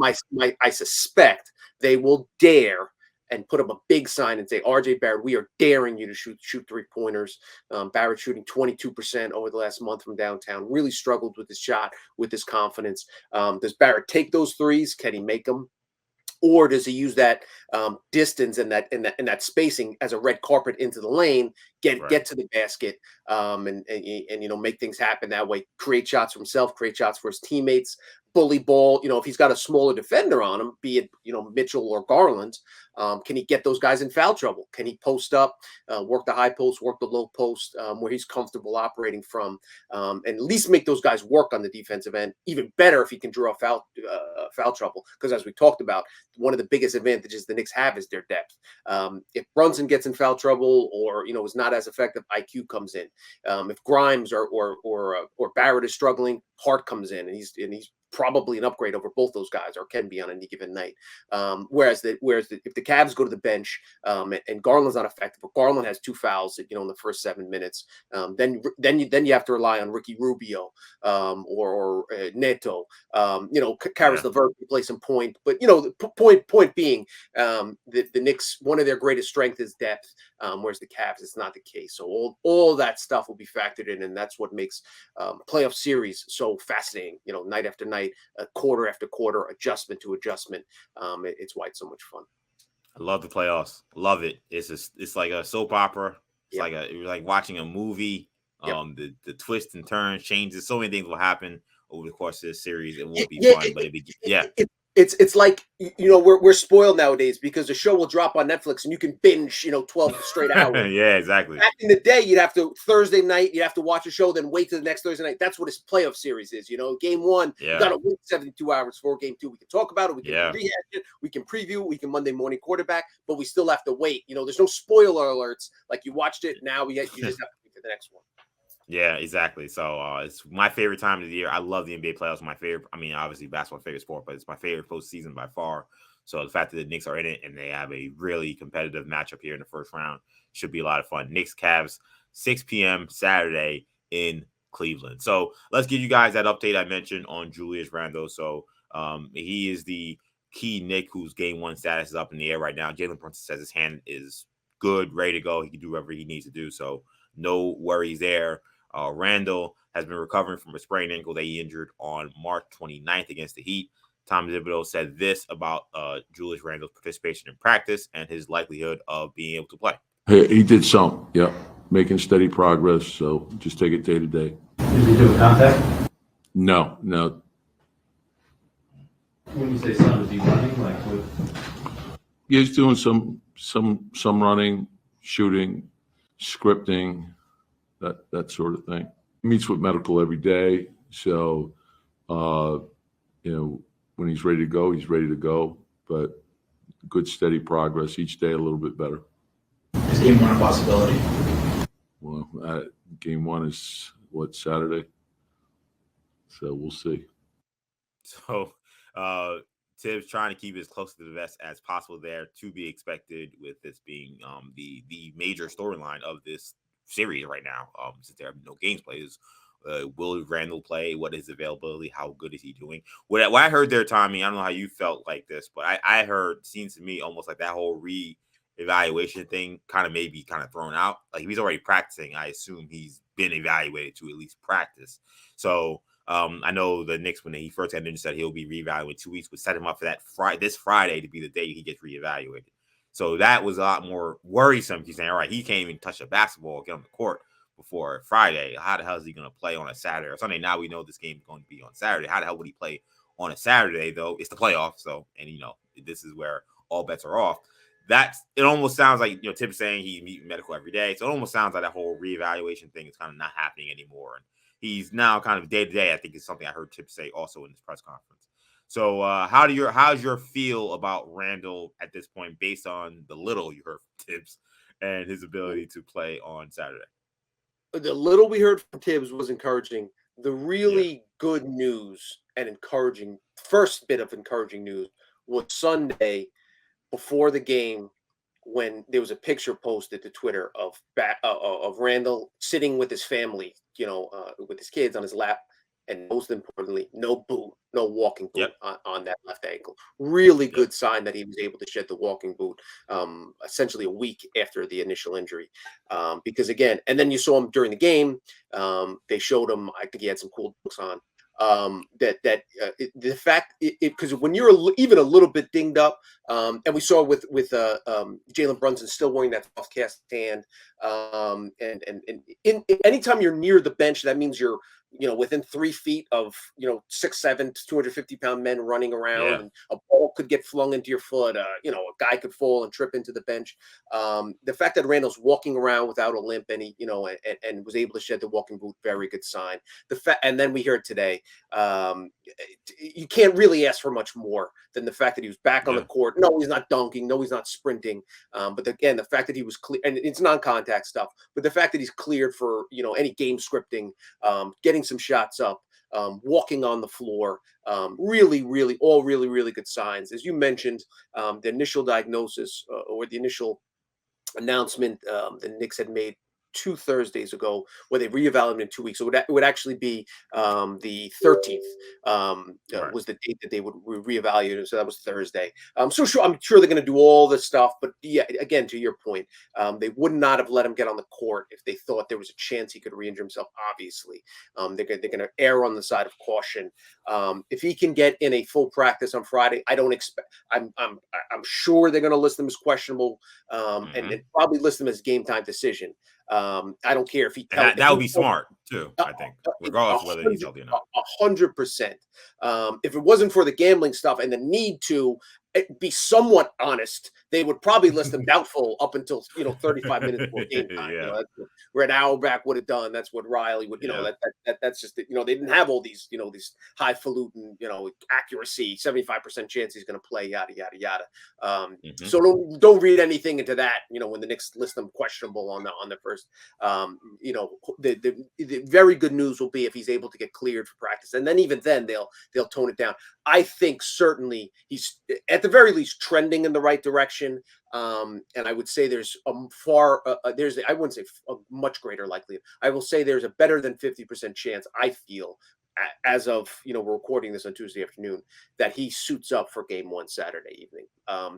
I suspect they will dare and put up a big sign and say, RJ Barrett, we are daring you to shoot 3-pointers. Barrett shooting 22% over the last month from downtown, really struggled with his shot, with his confidence. Does Barrett take those threes? Can he make them? Or does he use that distance and that spacing as a red carpet into the lane, get to the basket, and make things happen that way, create shots for himself, create shots for his teammates, bully ball. If he's got a smaller defender on him, be it Mitchell or Garland, can he get those guys in foul trouble? Can he post up, work the high post, work the low post, where he's comfortable operating from, and at least make those guys work on the defensive end? Even better if he can draw foul trouble, because as we talked about, one of the biggest advantages the Knicks have is their depth. If Brunson gets in foul trouble or is not as effective, IQ comes in. If Grimes or Barrett is struggling, Hart comes in, and he's probably an upgrade over both those guys, or can be on any given night. Whereas if the Cavs go to the bench, and Garland's not effective, but Garland has 2 fouls, in the first 7 minutes, then you have to rely on Ricky Rubio, or Neto, Karis LeVert to play some point. But the point being, the Knicks, one of their greatest strengths is depth, whereas the Cavs, it's not the case. So all that stuff will be factored in, and that's what makes playoff series so fascinating. Night after night, quarter after quarter, adjustment to adjustment. It's why it's so much fun. I love the playoffs. Love it. It's like a soap opera. It's like watching a movie. The twists and turns, changes. So many things will happen over the course of this series. It won't be fun, but it's like we're spoiled nowadays because the show will drop on Netflix and you can binge 12 straight hours. Yeah, exactly. Back in the day, you'd have to Thursday night, you'd have to watch a show, then wait till the next Thursday night. That's what this playoff series is. Game one, you got to wait 72 hours for game two. We can talk about it, we can rehash it, we can preview, we can Monday morning quarterback, but we still have to wait. There's no spoiler alerts like you watched it. Now you just have to wait for the next one. Yeah, exactly. So it's my favorite time of the year. I love the NBA playoffs. My favorite. I mean, obviously basketball favorite sport, but it's my favorite postseason by far. So the fact that the Knicks are in it and they have a really competitive matchup here in the first round should be a lot of fun. Knicks Cavs, 6 p.m. Saturday in Cleveland. So let's give you guys that update I mentioned on Julius Randle. So he is the key Knick whose game one status is up in the air right now. Jalen Brunson says his hand is good, ready to go. He can do whatever he needs to do. So no worries there. Randle has been recovering from a sprained ankle that he injured on March 29th against the Heat. Tom Thibodeau said this about Julius Randle's participation in practice and his likelihood of being able to play. He did some, making steady progress. So just take it day to day. Did he do a contact? No. When you say some, is he running? Like what? He's doing some running, shooting, scripting, that sort of thing. He meets with medical every day. So, when he's ready to go, he's ready to go. But good, steady progress each day, a little bit better. Is game one a possibility? Well, game one is Saturday. So we'll see. So, Tibbs trying to keep as close to the vest as possible there, to be expected, with this being the major storyline of this series right now, since there are no games played. Will Randle play? What is availability? How good is he doing? What I heard there, Tommy, I don't know how you felt like this, but I heard, seems to me almost like that whole re-evaluation thing kind of maybe kind of thrown out. Like, if he's already practicing, I assume he's been evaluated to at least practice. So I know the Knicks, when he first got injured, said he'll be reevaluated in 2 weeks, would set him up for that this Friday to be the day he gets reevaluated. So that was a lot more worrisome. He's saying, all right, he can't even touch a basketball or get on the court before Friday. How the hell is he going to play on a Saturday or Sunday? Now we know this game is going to be on Saturday. How the hell would he play on a Saturday, though? It's the playoffs. So, and this is where all bets are off. It almost sounds like, Tibbs saying he's meeting medical every day. So it almost sounds like that whole reevaluation thing is kind of not happening anymore. And he's now kind of day to day, I think, is something I heard Tibbs say also in this press conference. So how's your feel about Randle at this point, based on the little you heard from Tibbs and his ability to play on Saturday? The little we heard from Tibbs was encouraging. The really good news and encouraging, first bit of encouraging news was Sunday before the game, when there was a picture posted to Twitter of Randle sitting with his family, with his kids on his lap, and most importantly, no boot, no walking boot on that left ankle. Really good sign that he was able to shed the walking boot essentially a week after the initial injury. Because again, and then you saw him during the game. They showed him, I think he had some cool books on. The fact, because when you're even a little bit dinged up, and we saw with Jalen Brunson still wearing that soft cast hand, and anytime you're near the bench, that means you're within 3 feet of 6'7", 250-pound men running around, and a ball could get flung into your foot. A guy could fall and trip into the bench. The fact that Randle's walking around without a limp, and he and was able to shed the walking boot, very good sign. And then we heard today, you can't really ask for much more than the fact that he was back on the court. No, he's not dunking. No, he's not sprinting. But again, the fact that he was clear, and it's non-contact stuff, but the fact that he's cleared for any game scripting, getting some shots up, walking on the floor, really good signs. As you mentioned, the initial diagnosis or the initial announcement the Knicks had made 2 Thursdays ago, where they reevaluated in 2 weeks. So it would actually be the 13th was the date that they would reevaluate. So that was Thursday. So sure, I'm sure they're going to do all this stuff. But yeah, again, to your point, they would not have let him get on the court if they thought there was a chance he could re-injure himself. Obviously, they're going to err on the side of caution. If he can get in a full practice on Friday, I don't expect. I'm sure they're going to list him as questionable, and probably list him as game time decision. I don't care if he. That would be smart too. I think, regardless of whether he's healthy or not. 100%. If it wasn't for the gambling stuff and the need to be somewhat honest, they would probably list him doubtful up until 35 minutes before game time. That's where an Auerbach would have done. That's what Riley would. That's just they didn't have all these these highfalutin accuracy, 75% chance he's going to play, yada yada yada. So don't read anything into that. When the Knicks list them questionable on the first. The very good news will be if he's able to get cleared for practice, and then even then they'll tone it down. I think certainly he's at the very least trending in the right direction. And I would say there's I wouldn't say a much greater likelihood. I will say there's a better than 50% chance, I feel, as of we're recording this on Tuesday afternoon, that he suits up for game 1 Saturday evening.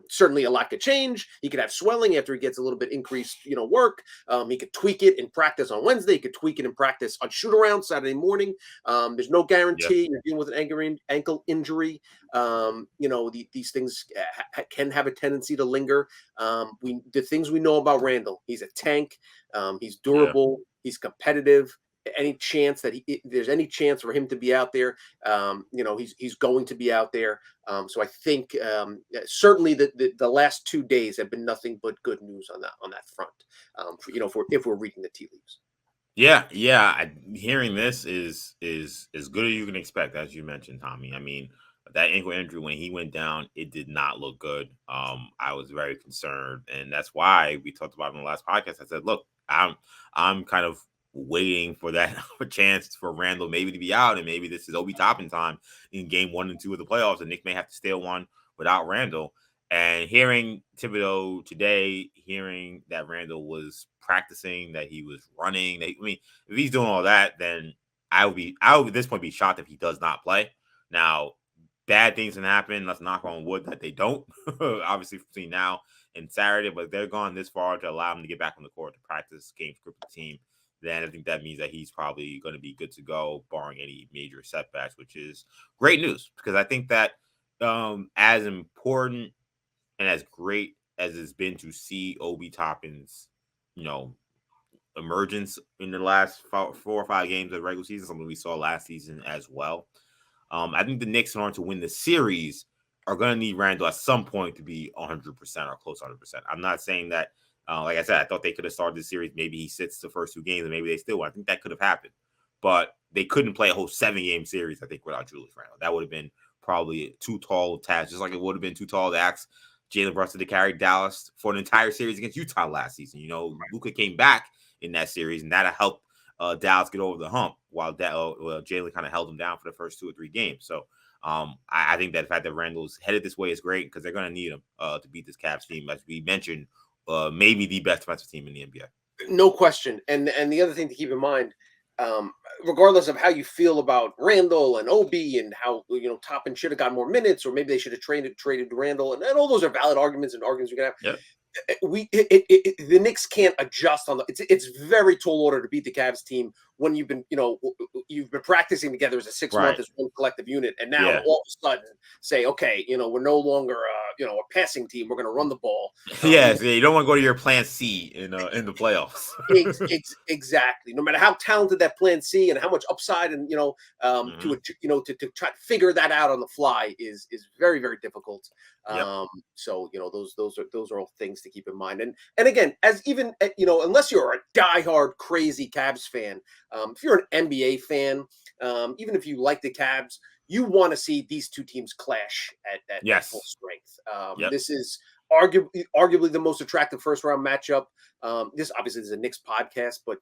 Certainly a lot could change. He could have swelling after he gets a little bit increased work. He could tweak it in practice on Wednesday. He could tweak it in practice on shoot around Saturday morning. There's no guarantee. You're dealing with an ankle injury. These things can have a tendency to linger. The things we know about Randle: he's a tank. He's durable. He's competitive. Any chance that there's any chance for him to be out there, he's going to be out there. So I think certainly the last 2 days have been nothing but good news on that front. If we're reading the tea leaves. Yeah. Hearing this is as good as you can expect, as you mentioned, Tommy. I mean, that ankle injury, when he went down, it did not look good. I was very concerned, and that's why we talked about it in the last podcast. I said, look, I'm kind of waiting for that chance for Randle maybe to be out, and maybe this is Obi Toppin time in game 1 and 2 of the playoffs, and Nick may have to steal one without Randle. And hearing Thibodeau today, hearing that Randle was practicing, that he was running, if he's doing all that, then I would at this point be shocked if he does not play. Now, bad things can happen. Let's knock on wood that they don't, obviously between now and Saturday, but they're gone this far to allow him to get back on the court to practice game script with the team. then I think that means that he's probably going to be good to go, barring any major setbacks, which is great news because I think that as important and as great as it's been to see Obi Toppin's, emergence in the last 4 or 5 games of the regular season, something we saw last season as well. I think the Knicks, in order to win the series, are going to need Randle at some point to be 100% or close to 100%. I'm not saying that, like I said, I thought they could have started the series. Maybe he sits the first 2 games and maybe they still win. I think that could have happened. But they couldn't play a whole 7-game series, I think, without Julius Randle. That would have been probably too tall a task, just like it would have been too tall to ask Jalen Brunson to carry Dallas for an entire series against Utah last season. Luka came back in that series, and that helped Dallas get over the hump while Jalen kind of held him down for the first 2 or 3 games. So I think that the fact that Randle's headed this way is great because they're going to need him to beat this Cavs team, as we mentioned, maybe the best defensive team in the NBA. No question. And the other thing to keep in mind, regardless of how you feel about Randle and Obi and how Toppin should have got more minutes, or maybe they should have traded Randle, and all those are valid arguments we can have. Yep. The Knicks can't adjust on it's very tall order to beat the Cavs team when you've been practicing together as a 6-month as one collective unit, and now all of a sudden say, okay, we're no longer a passing team, we're going to run the ball. You don't want to go to your plan C in the playoffs. Exactly. No matter how talented that plan C and how much upside and to try to figure that out on the fly is very, very difficult. Yep. So those are all things to keep in mind. And again, as even unless you're a diehard crazy Cavs fan, if you're an NBA fan, even if you like the Cavs, you want to see these 2 teams clash at full strength. This is arguably the most attractive first round matchup. This obviously is a Knicks podcast, but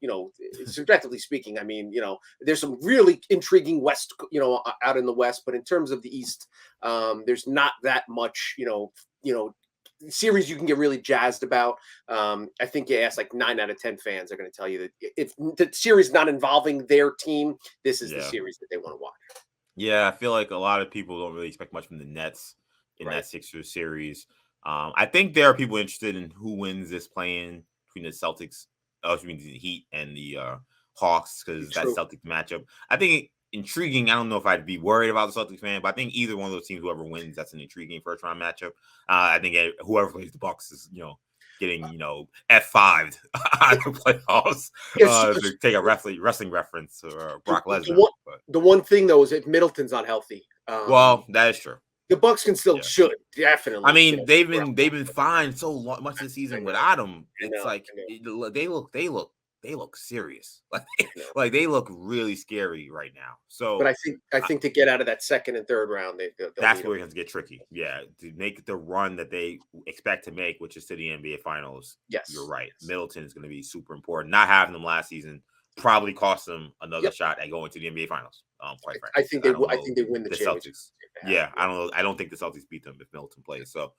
subjectively speaking, I mean, there's some really intriguing West, out in the West, but in terms of the East, there's not that much, series you can get really jazzed about. I think you ask like 9 out of 10 fans are going to tell you that if the series not involving their team, this is the series that they want to watch. Yeah, I feel like a lot of people don't really expect much from the Nets in that Sixers series. I think there are people interested in who wins this play-in between the Celtics, the Heat and the Hawks, because that Celtics matchup. I think intriguing. I don't know if I'd be worried about the Celtics fan, but I think either one of those teams, whoever wins, that's an intriguing first round matchup. I think whoever plays the Bucks is, getting F5'd out of the playoffs. To take a wrestling reference or Brock Lesnar. The one thing though is if Middleton's not healthy. Well, that is true. The Bucks can still should definitely. I mean, they've been fine so much this season without him. It's they look serious. Like they look really scary right now. So, but I think to get out of that second and third round, that's where it has to get tricky. Yeah, to make the run that they expect to make, which is to the NBA Finals. Yes, you're right. Middleton is going to be super important. Not having them last season probably cost them another shot at going to the NBA Finals. Quite frankly, I think they win the championship. Celtics. Yeah, I don't know. I don't think the Celtics beat them if Middleton plays. So,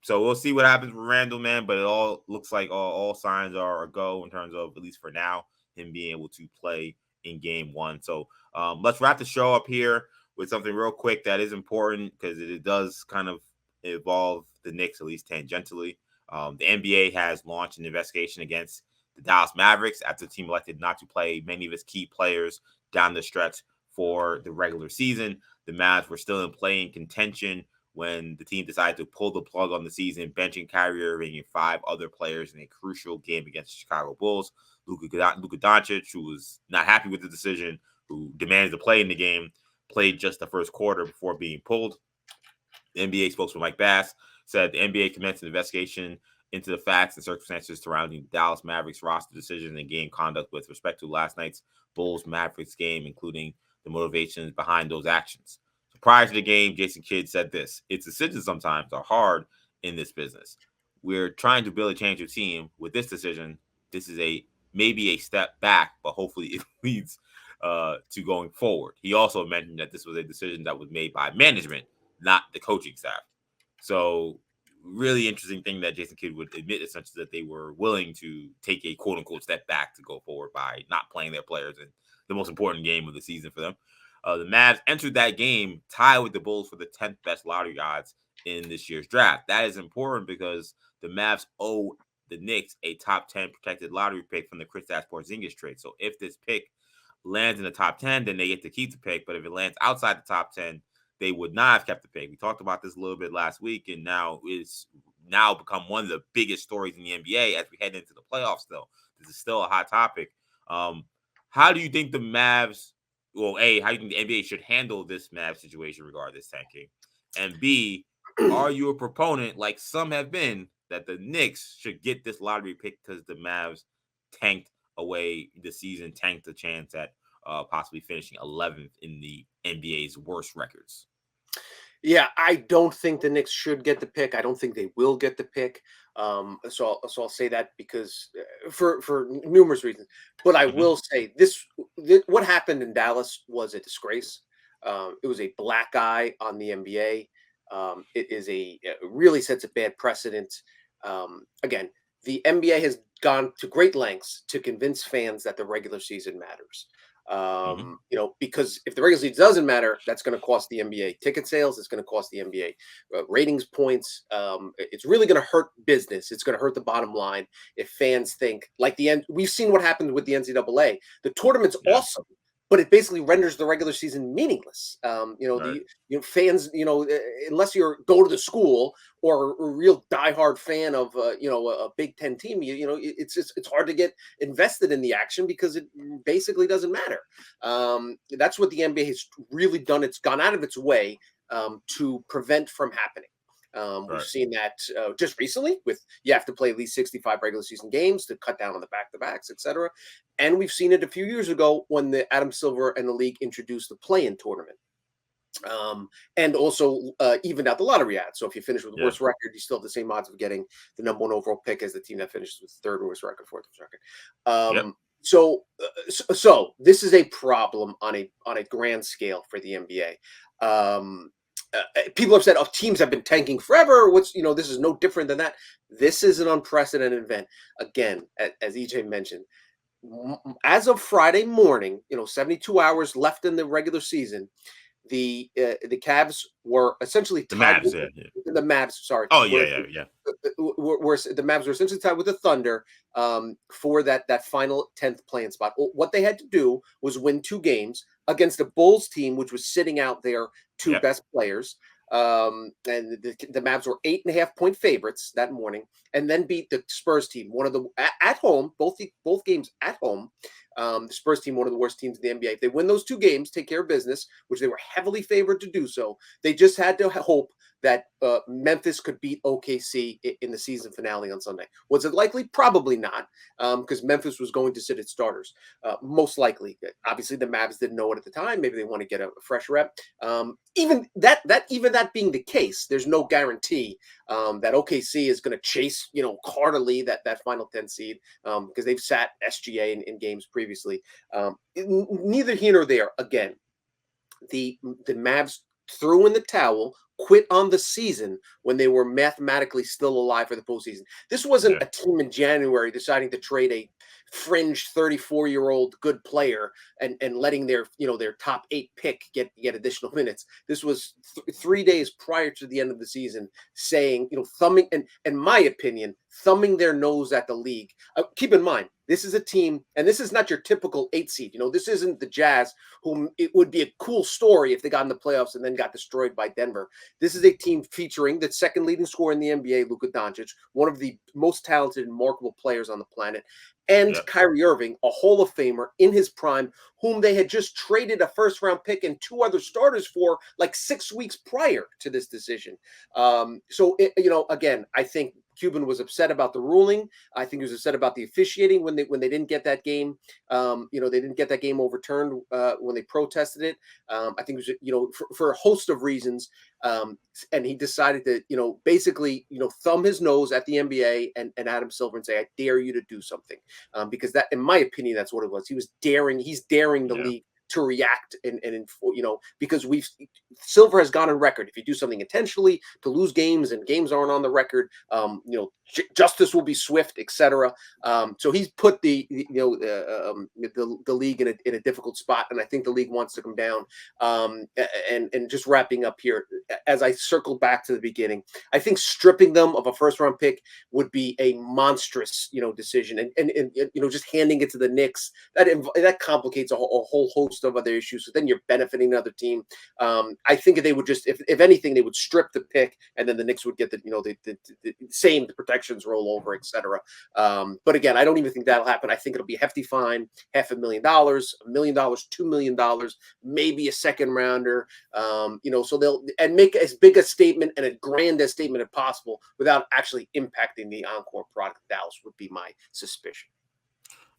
so we'll see what happens with Randle, man. But it all looks like all signs are a go in terms of, at least for now, him being able to play in Game 1. So let's wrap the show up here with something real quick that is important because it does kind of involve the Knicks, at least tangentially. The NBA has launched an investigation against the Dallas Mavericks after the team elected not to play many of its key players down the stretch for the regular season. The Mavs were still in playing contention when the team decided to pull the plug on the season, benching Kyrie Irving and 5 other players in a crucial game against the Chicago Bulls. Luka Doncic, who was not happy with the decision, who demanded to play in the game, played just the first quarter before being pulled. The NBA spokesman Mike Bass said the NBA commenced an investigation into the facts and circumstances surrounding the Dallas Mavericks roster decision and game conduct with respect to last night's Bulls-Mavericks game, including the motivations behind those actions. So prior to the game, Jason Kidd said this: "Its decisions sometimes are hard in this business. We're trying to build a championship team. With this decision, this is maybe a step back, but hopefully it leads to going forward." He also mentioned that this was a decision that was made by management, not the coaching staff. So really interesting thing that Jason Kidd would admit, essentially, that they were willing to take a quote-unquote step back to go forward by not playing their players in the most important game of the season for them. The Mavs entered that game tied with the Bulls for the 10th best lottery odds in this year's draft. That is important because the Mavs owe the Knicks a top 10 protected lottery pick from the Kristaps Porzingis trade. So if this pick lands in the top 10, then they get to keep the pick. But if it lands outside the top 10, they would not have kept the pick. We talked about this a little bit last week, and now it's become one of the biggest stories in the NBA as we head into the playoffs. Still, this is still a hot topic. How do you think the Mavs? Well, A, how do you think the NBA should handle this Mavs situation regarding this tanking? And B, are you a proponent, like some have been, that the Knicks should get this lottery pick because the Mavs tanked away the season, tanked the chance at possibly finishing 11th in the NBA's worst records? Yeah, I don't think the Knicks should get the pick. I don't think they will get the pick. So I'll say that because for numerous reasons. But I will say this: what happened in Dallas was a disgrace. It was a black eye on the NBA. It really sets a bad precedent. Again, the NBA has gone to great lengths to convince fans that the regular season matters. Because if the regular season doesn't matter, that's going to cost the NBA ticket sales. It's going to cost the NBA ratings points. It's really going to hurt business. It's going to hurt the bottom line if fans think like the end. We've seen what happened with the NCAA. The tournament's awesome, but it basically renders the regular season meaningless. Fans, unless you're go to the school or a real diehard fan of, a Big Ten team, it's hard to get invested in the action because it basically doesn't matter. That's what the NBA has really done. It's gone out of its way to prevent from happening. We've seen that just recently with you have to play at least 65 regular season games to cut down on the back-to-backs, etc. And we've seen it a few years ago when the Adam Silver and the league introduced the play-in tournament. And also evened out the lottery odds. So if you finish with the worst record, you still have the same odds of getting the number one overall pick as the team that finishes with the third worst record, fourth worst record. So this is a problem on a grand scale for the NBA. People have said, "Oh, teams have been tanking forever. This is no different than that." This is an unprecedented event. Again, as EJ mentioned, as of Friday morning, 72 hours left in the regular season, the Cavs were essentially tied the Mavs. Sorry. Oh yeah. The Mavs were essentially tied with the Thunder for that final 10th play-in spot. What they had to do was win 2 games against a Bulls team, which was sitting out their 2 best players. And the Mavs were 8.5-point favorites that morning, and then beat the Spurs team, one of the at home, both games at home. The Spurs team, one of the worst teams in the NBA. If they win those 2 games, take care of business, which they were heavily favored to do so. They just had to hope that Memphis could beat OKC in the season finale on Sunday. Was it likely? Probably not, because Memphis was going to sit its starters. Most likely. Obviously, the Mavs didn't know it at the time. Maybe they want to get a fresh rep. Even that being the case, there's no guarantee that OKC is going to chase, heartily that final 10 seed because they've sat SGA in games previously. Neither here nor there. Again, the Mavs threw in the towel, quit on the season when they were mathematically still alive for the postseason. This wasn't a team in January deciding to trade a fringe 34-year-old good player and letting their top 8 pick get additional minutes. This was 3 days prior to the end of the season, saying, thumbing, and in my opinion, thumbing their nose at the league. Keep in mind, this is a team, and this is not your typical 8 seed. This isn't the Jazz, whom it would be a cool story if they got in the playoffs and then got destroyed by Denver. This is a team featuring the second leading scorer in the NBA, Luka Doncic, one of the most talented and remarkable players on the planet, and Kyrie Irving, a Hall of Famer in his prime, whom they had just traded a first-round pick and 2 other starters for like 6 weeks prior to this decision. Again, I think Cuban was upset about the ruling. I think he was upset about the officiating when they didn't get that game. They didn't get that game overturned when they protested it. I think it was for a host of reasons. And he decided to basically thumb his nose at the NBA and Adam Silver and say, "I dare you to do something," because that, in my opinion, that's what it was. He's daring the league to react and because Silver has gone on record. If you do something intentionally to lose games and games aren't on the record, justice will be swift, etc. So he's put the league in a difficult spot, and I think the league wants to come down. And just wrapping up here, as I circle back to the beginning, I think stripping them of a first round pick would be a monstrous decision, and just handing it to the Knicks that complicates a whole host of other issues. So then you're benefiting another team. I think they would just, if anything, they would strip the pick, and then the Knicks would get the same protections roll over, etc. But again, I don't even think that'll happen. I think it'll be a hefty fine, $500,000, $1 million, $2 million, maybe a second rounder. So they'll make as big a statement and a grand as statement as possible without actually impacting the encore product of Dallas, would be my suspicion.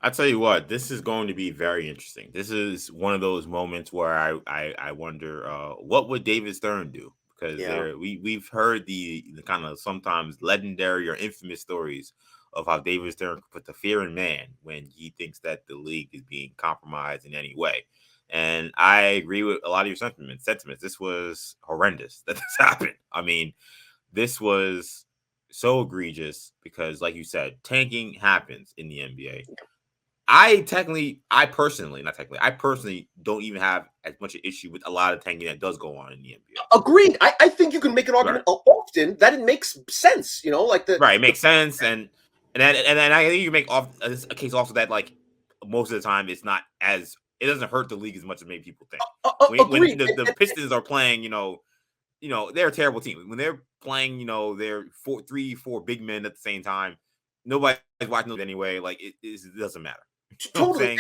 I tell you what, this is going to be very interesting. This is one of those moments where I wonder what would David Stern do, because we've heard the kind of sometimes legendary or infamous stories of how David Stern put the fear in man when he thinks that the league is being compromised in any way. And I agree with a lot of your sentiments. This was horrendous that this happened. I mean, this was so egregious because, like you said, tanking happens in the NBA. I personally don't even have as much an issue with a lot of tanking that does go on in the NBA. Agreed. I think you can make an argument often that it makes sense. It makes sense, and then I think you make a case also that like most of the time it doesn't hurt the league as much as maybe people think. When the Pistons are playing, they're a terrible team. When they're playing, they're 3-4 big men at the same time. Nobody's watching them anyway. Like it doesn't matter. Totally.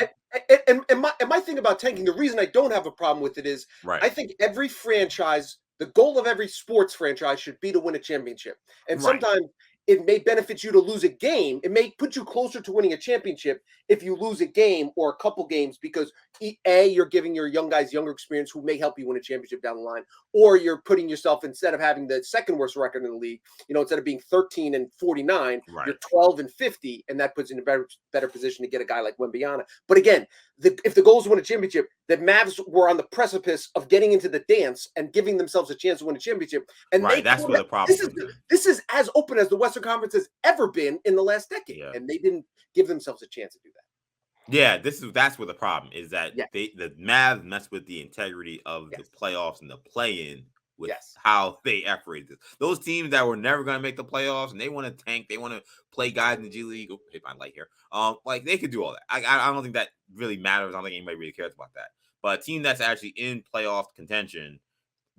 And my thing about tanking, the reason I don't have a problem with it is I think every franchise, the goal of every sports franchise should be to win a championship. And sometimes it may benefit you to lose a game. It may put you closer to winning a championship if you lose a game or a couple games, because you're giving your young guys younger experience who may help you win a championship down the line, or you're putting yourself, instead of having the second worst record in the league, instead of being 13-49, you're 12-50, and that puts you in a better position to get a guy like Wembanyama. But again, if the goal is to win a championship, the Mavs were on the precipice of getting into the dance and giving themselves a chance to win a championship. And that's where the problem is. This is as open as the Western Conference has ever been in the last decade, and they didn't give themselves a chance to do that. Yeah, that's where the problem is, that the Mavs mess with the integrity of the playoffs and the play-in with how they operate this. Those teams that were never going to make the playoffs and they want to tank, they want to play guys in the G League. Oh, hit my light here. Like they could do all that. I don't think that really matters. I don't think anybody really cares about that. But a team that's actually in playoff contention,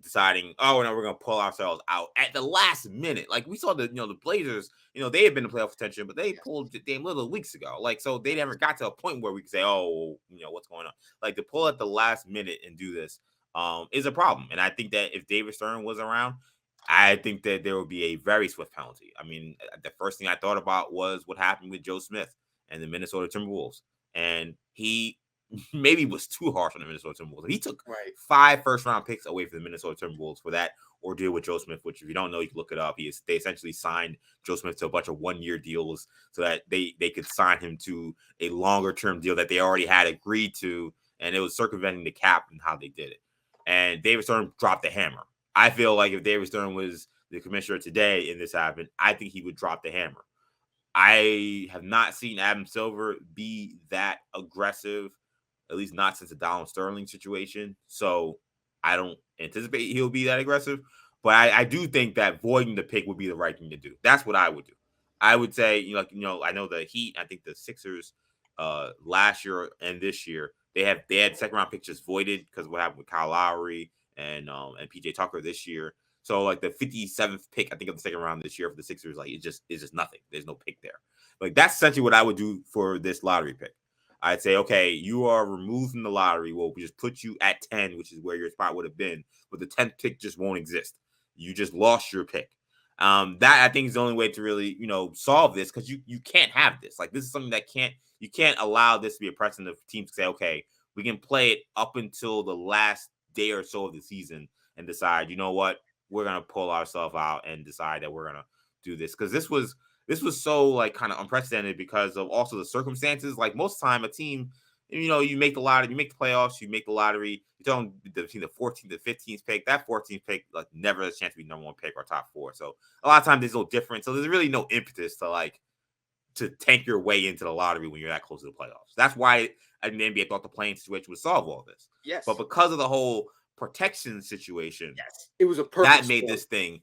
deciding, oh no, we're gonna pull ourselves out at the last minute. Like we saw the Blazers, they had been in playoff contention, but they pulled Dame Lillard weeks ago. Like, so they never got to a point where we could say, oh, what's going on? Like, to pull at the last minute and do this is a problem. And I think that if David Stern was around, I think that there would be a very swift penalty. I mean, the first thing I thought about was what happened with Joe Smith and the Minnesota Timberwolves, and he maybe was too harsh on the Minnesota Timberwolves. He took 5 first-round picks away from the Minnesota Timberwolves for that ordeal with Joe Smith, which if you don't know, you can look it up. They essentially signed Joe Smith to a bunch of one-year deals so that they could sign him to a longer-term deal that they already had agreed to, and it was circumventing the cap and how they did it. And David Stern dropped the hammer. I feel like if David Stern was the commissioner today and this happened, I think he would drop the hammer. I have not seen Adam Silver be that aggressive, at least not since the Donald Sterling situation. So I don't anticipate he'll be that aggressive. But I do think that voiding the pick would be the right thing to do. That's what I would do. I would say, I know the Heat, I think the Sixers last year and this year, they had second round picks just voided because of what happened with Kyle Lowry and PJ Tucker this year. So like the 57th pick, I think, of the second round this year for the Sixers, like it's just nothing. There's no pick there. Like that's essentially what I would do for this lottery pick. I'd say, okay, you are removed from the lottery. Well, we just put you at 10, which is where your spot would have been, but the 10th pick just won't exist. You just lost your pick. That I think is the only way to really, solve this, because you can't have this. Like this is something that you can't allow this to be a precedent of teams to say, okay, we can play it up until the last day or so of the season and decide, you know what, we're gonna pull ourselves out and decide that we're gonna do this, because this was so like kind of unprecedented because of also the circumstances. Like most of the time, a team, You make the lottery, you make the playoffs, you make the lottery. You're talking between the 14th and 15th pick. That 14th pick, like, never has a chance to be number one pick or top 4. So a lot of times there's no difference. So there's really no impetus to tank your way into the lottery when you're that close to the playoffs. That's why the NBA thought the playing situation would solve all this. Yes. But because of the whole protection situation, yes, it was a perfect that made storm.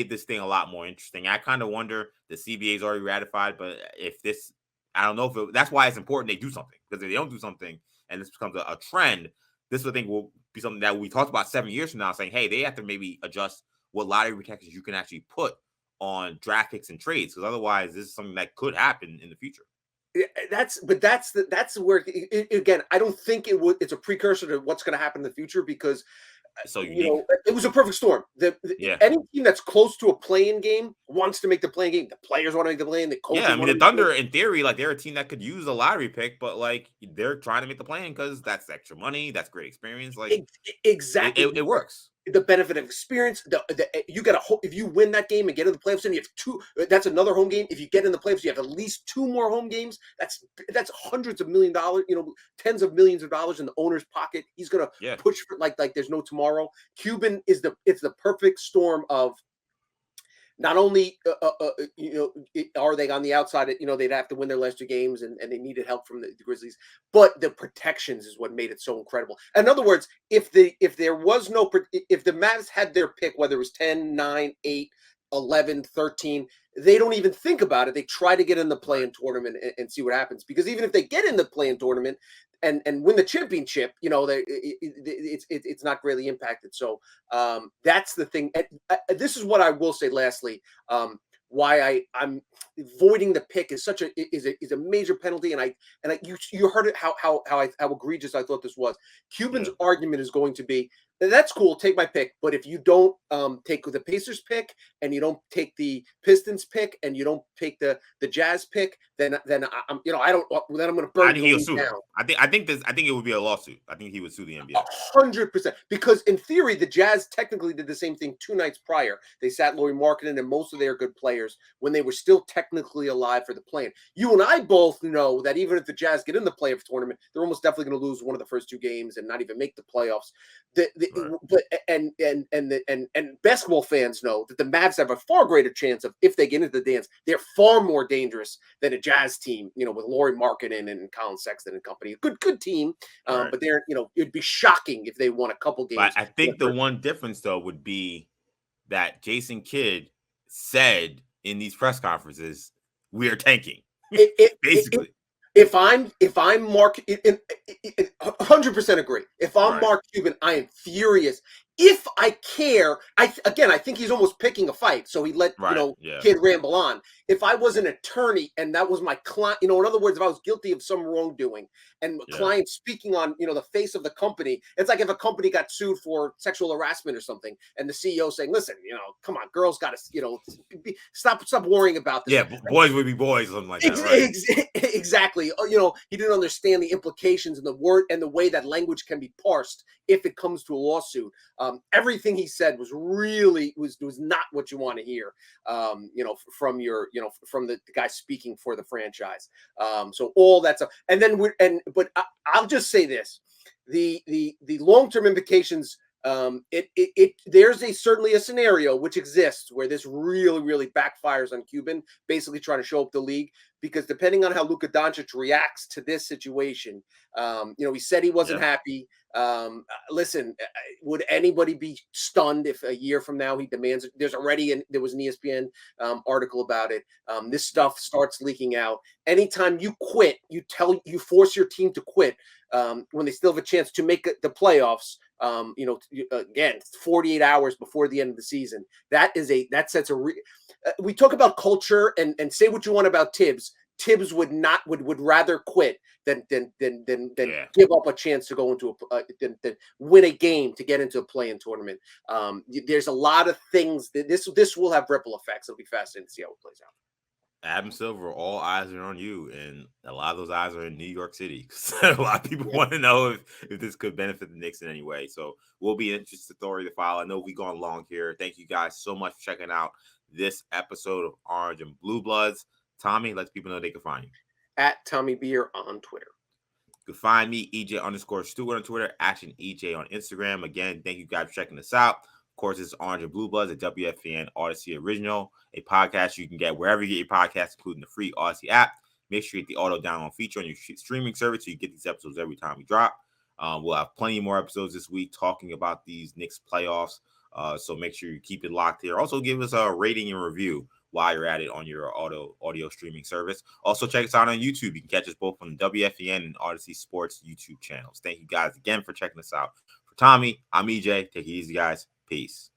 this thing a lot more interesting. I kind of wonder, the CBA's already ratified, but if this, I don't know if that's why it's important they do something, because if they don't do something and this becomes a trend, this I think will be something that we talked about 7 years from now, saying, hey, they have to maybe adjust what lottery protections you can actually put on draft picks and trades, because otherwise this is something that could happen in the future. That's where again, I don't think it's a precursor to what's going to happen in the future, because so unique. It was a perfect storm. Any team that's close to a play-in game wants to make the play-in game. The players want to make the play-in. The coaches. Yeah, I mean, the Thunder, in theory, like, they're a team that could use a lottery pick, but like, they're trying to make the play-in because that's extra money, that's great experience. Like, exactly, it works. The benefit of experience. You got to, if you win that game and get in the playoffs, and you have 2. That's another home game. If you get in the playoffs, you have at least 2 more home games. That's hundreds of $1 million, tens of millions of dollars in the owner's pocket. He's gonna push for like there's no tomorrow. Cuban it's the perfect storm of. Not only are they on the outside, they'd have to win their last 2 games, and they needed help from the Grizzlies, but the protections is what made it so incredible. In other words, if the Mavs had their pick, whether it was 10, 9, 8, 11, 13, they don't even think about it. They try to get in the play-in tournament and see what happens, because even if they get in the play-in tournament and win the championship, it's not greatly impacted. So that's the thing. This is what I will say lastly. Why I'm voiding the pick is a major penalty, and you heard it how egregious I thought this was. Cuban's argument is going to be, that's cool, take my pick, but if you don't take the Pacers pick, and you don't take the Pistons pick, and you don't take the Jazz pick, then I'm going to burn. I think he'll sue. I think it would be a lawsuit. I think he would sue the NBA. 100%, because in theory the Jazz technically did the same thing 2 nights prior. They sat Lauri Markkanen and most of their good players when they were still technically alive for the play-in. You and I both know that even if the Jazz get in the playoff tournament, they're almost definitely going to lose one of the first 2 games and not even make the playoffs. But basketball fans know that the Mavs have a far greater chance of, if they get into the dance, they're far more dangerous than a Jazz team, with Lauri Markkanen and Colin Sexton and company. Good team, but they're, it'd be shocking if they won a couple games. But I think the one difference though would be that Jason Kidd said in these press conferences, we are tanking. Basically. If I'm Mark, 100% agree. If I'm Mark Cuban, I am furious. If I care, I think he's almost picking a fight. So he let Kid ramble on. If I was an attorney and that was my client, in other words, if I was guilty of some wrongdoing and a client speaking on the face of the company, it's like if a company got sued for sexual harassment or something, and the CEO saying, "Listen, come on, girls got to stop worrying about this." Yeah, boys would be boys, something like that. Right? Exactly. He didn't understand the implications and the word and the way that language can be parsed if it comes to a lawsuit. Everything he said was really was not what you want to hear. From from the guy speaking for the franchise. So all that stuff, and then but I'll just say this: the long-term implications. There's certainly a scenario which exists where this really, really backfires on Cuban, basically trying to show up the league, because depending on how Luka Doncic reacts to this situation, he said he wasn't happy. Listen, would anybody be stunned if a year from now he demands it? There was an ESPN article about it. This stuff starts leaking out. Anytime you quit, you force your team to quit when they still have a chance to make the playoffs. Again, 48 hours before the end of the season. That sets we talk about culture and say what you want about Tibbs. Tibbs would rather quit than give up a chance to go into than win a game to get into a play-in tournament. There's a lot of things that this will have ripple effects. It'll be fascinating to see how it plays out. Adam Silver, all eyes are on you, and a lot of those eyes are in New York City. A lot of people want to know if this could benefit the Knicks in any way. So we'll be an interesting story to follow. I know we've gone long here. Thank you guys so much for checking out this episode of Orange and Blue Bloods. Tommy, let people know they can find you at Tommy Beer on Twitter. You can find me, EJ_Stewart on Twitter, Action EJ on Instagram. Again, thank you guys for checking us out. Of course, it's Orange and Blue Bloods, a WFAN Odyssey original, a podcast you can get wherever you get your podcasts, including the free Odyssey app. Make sure you get the auto download feature on your streaming service so you get these episodes every time we drop. We'll have plenty more episodes this week talking about these Knicks playoffs. So make sure you keep it locked here. Also, give us a rating and review while you're at it on your audio streaming service. Also, check us out on YouTube. You can catch us both on the WFAN and Odyssey Sports YouTube channels. Thank you guys again for checking us out. For Tommy, I'm EJ. Take it easy, guys. Peace.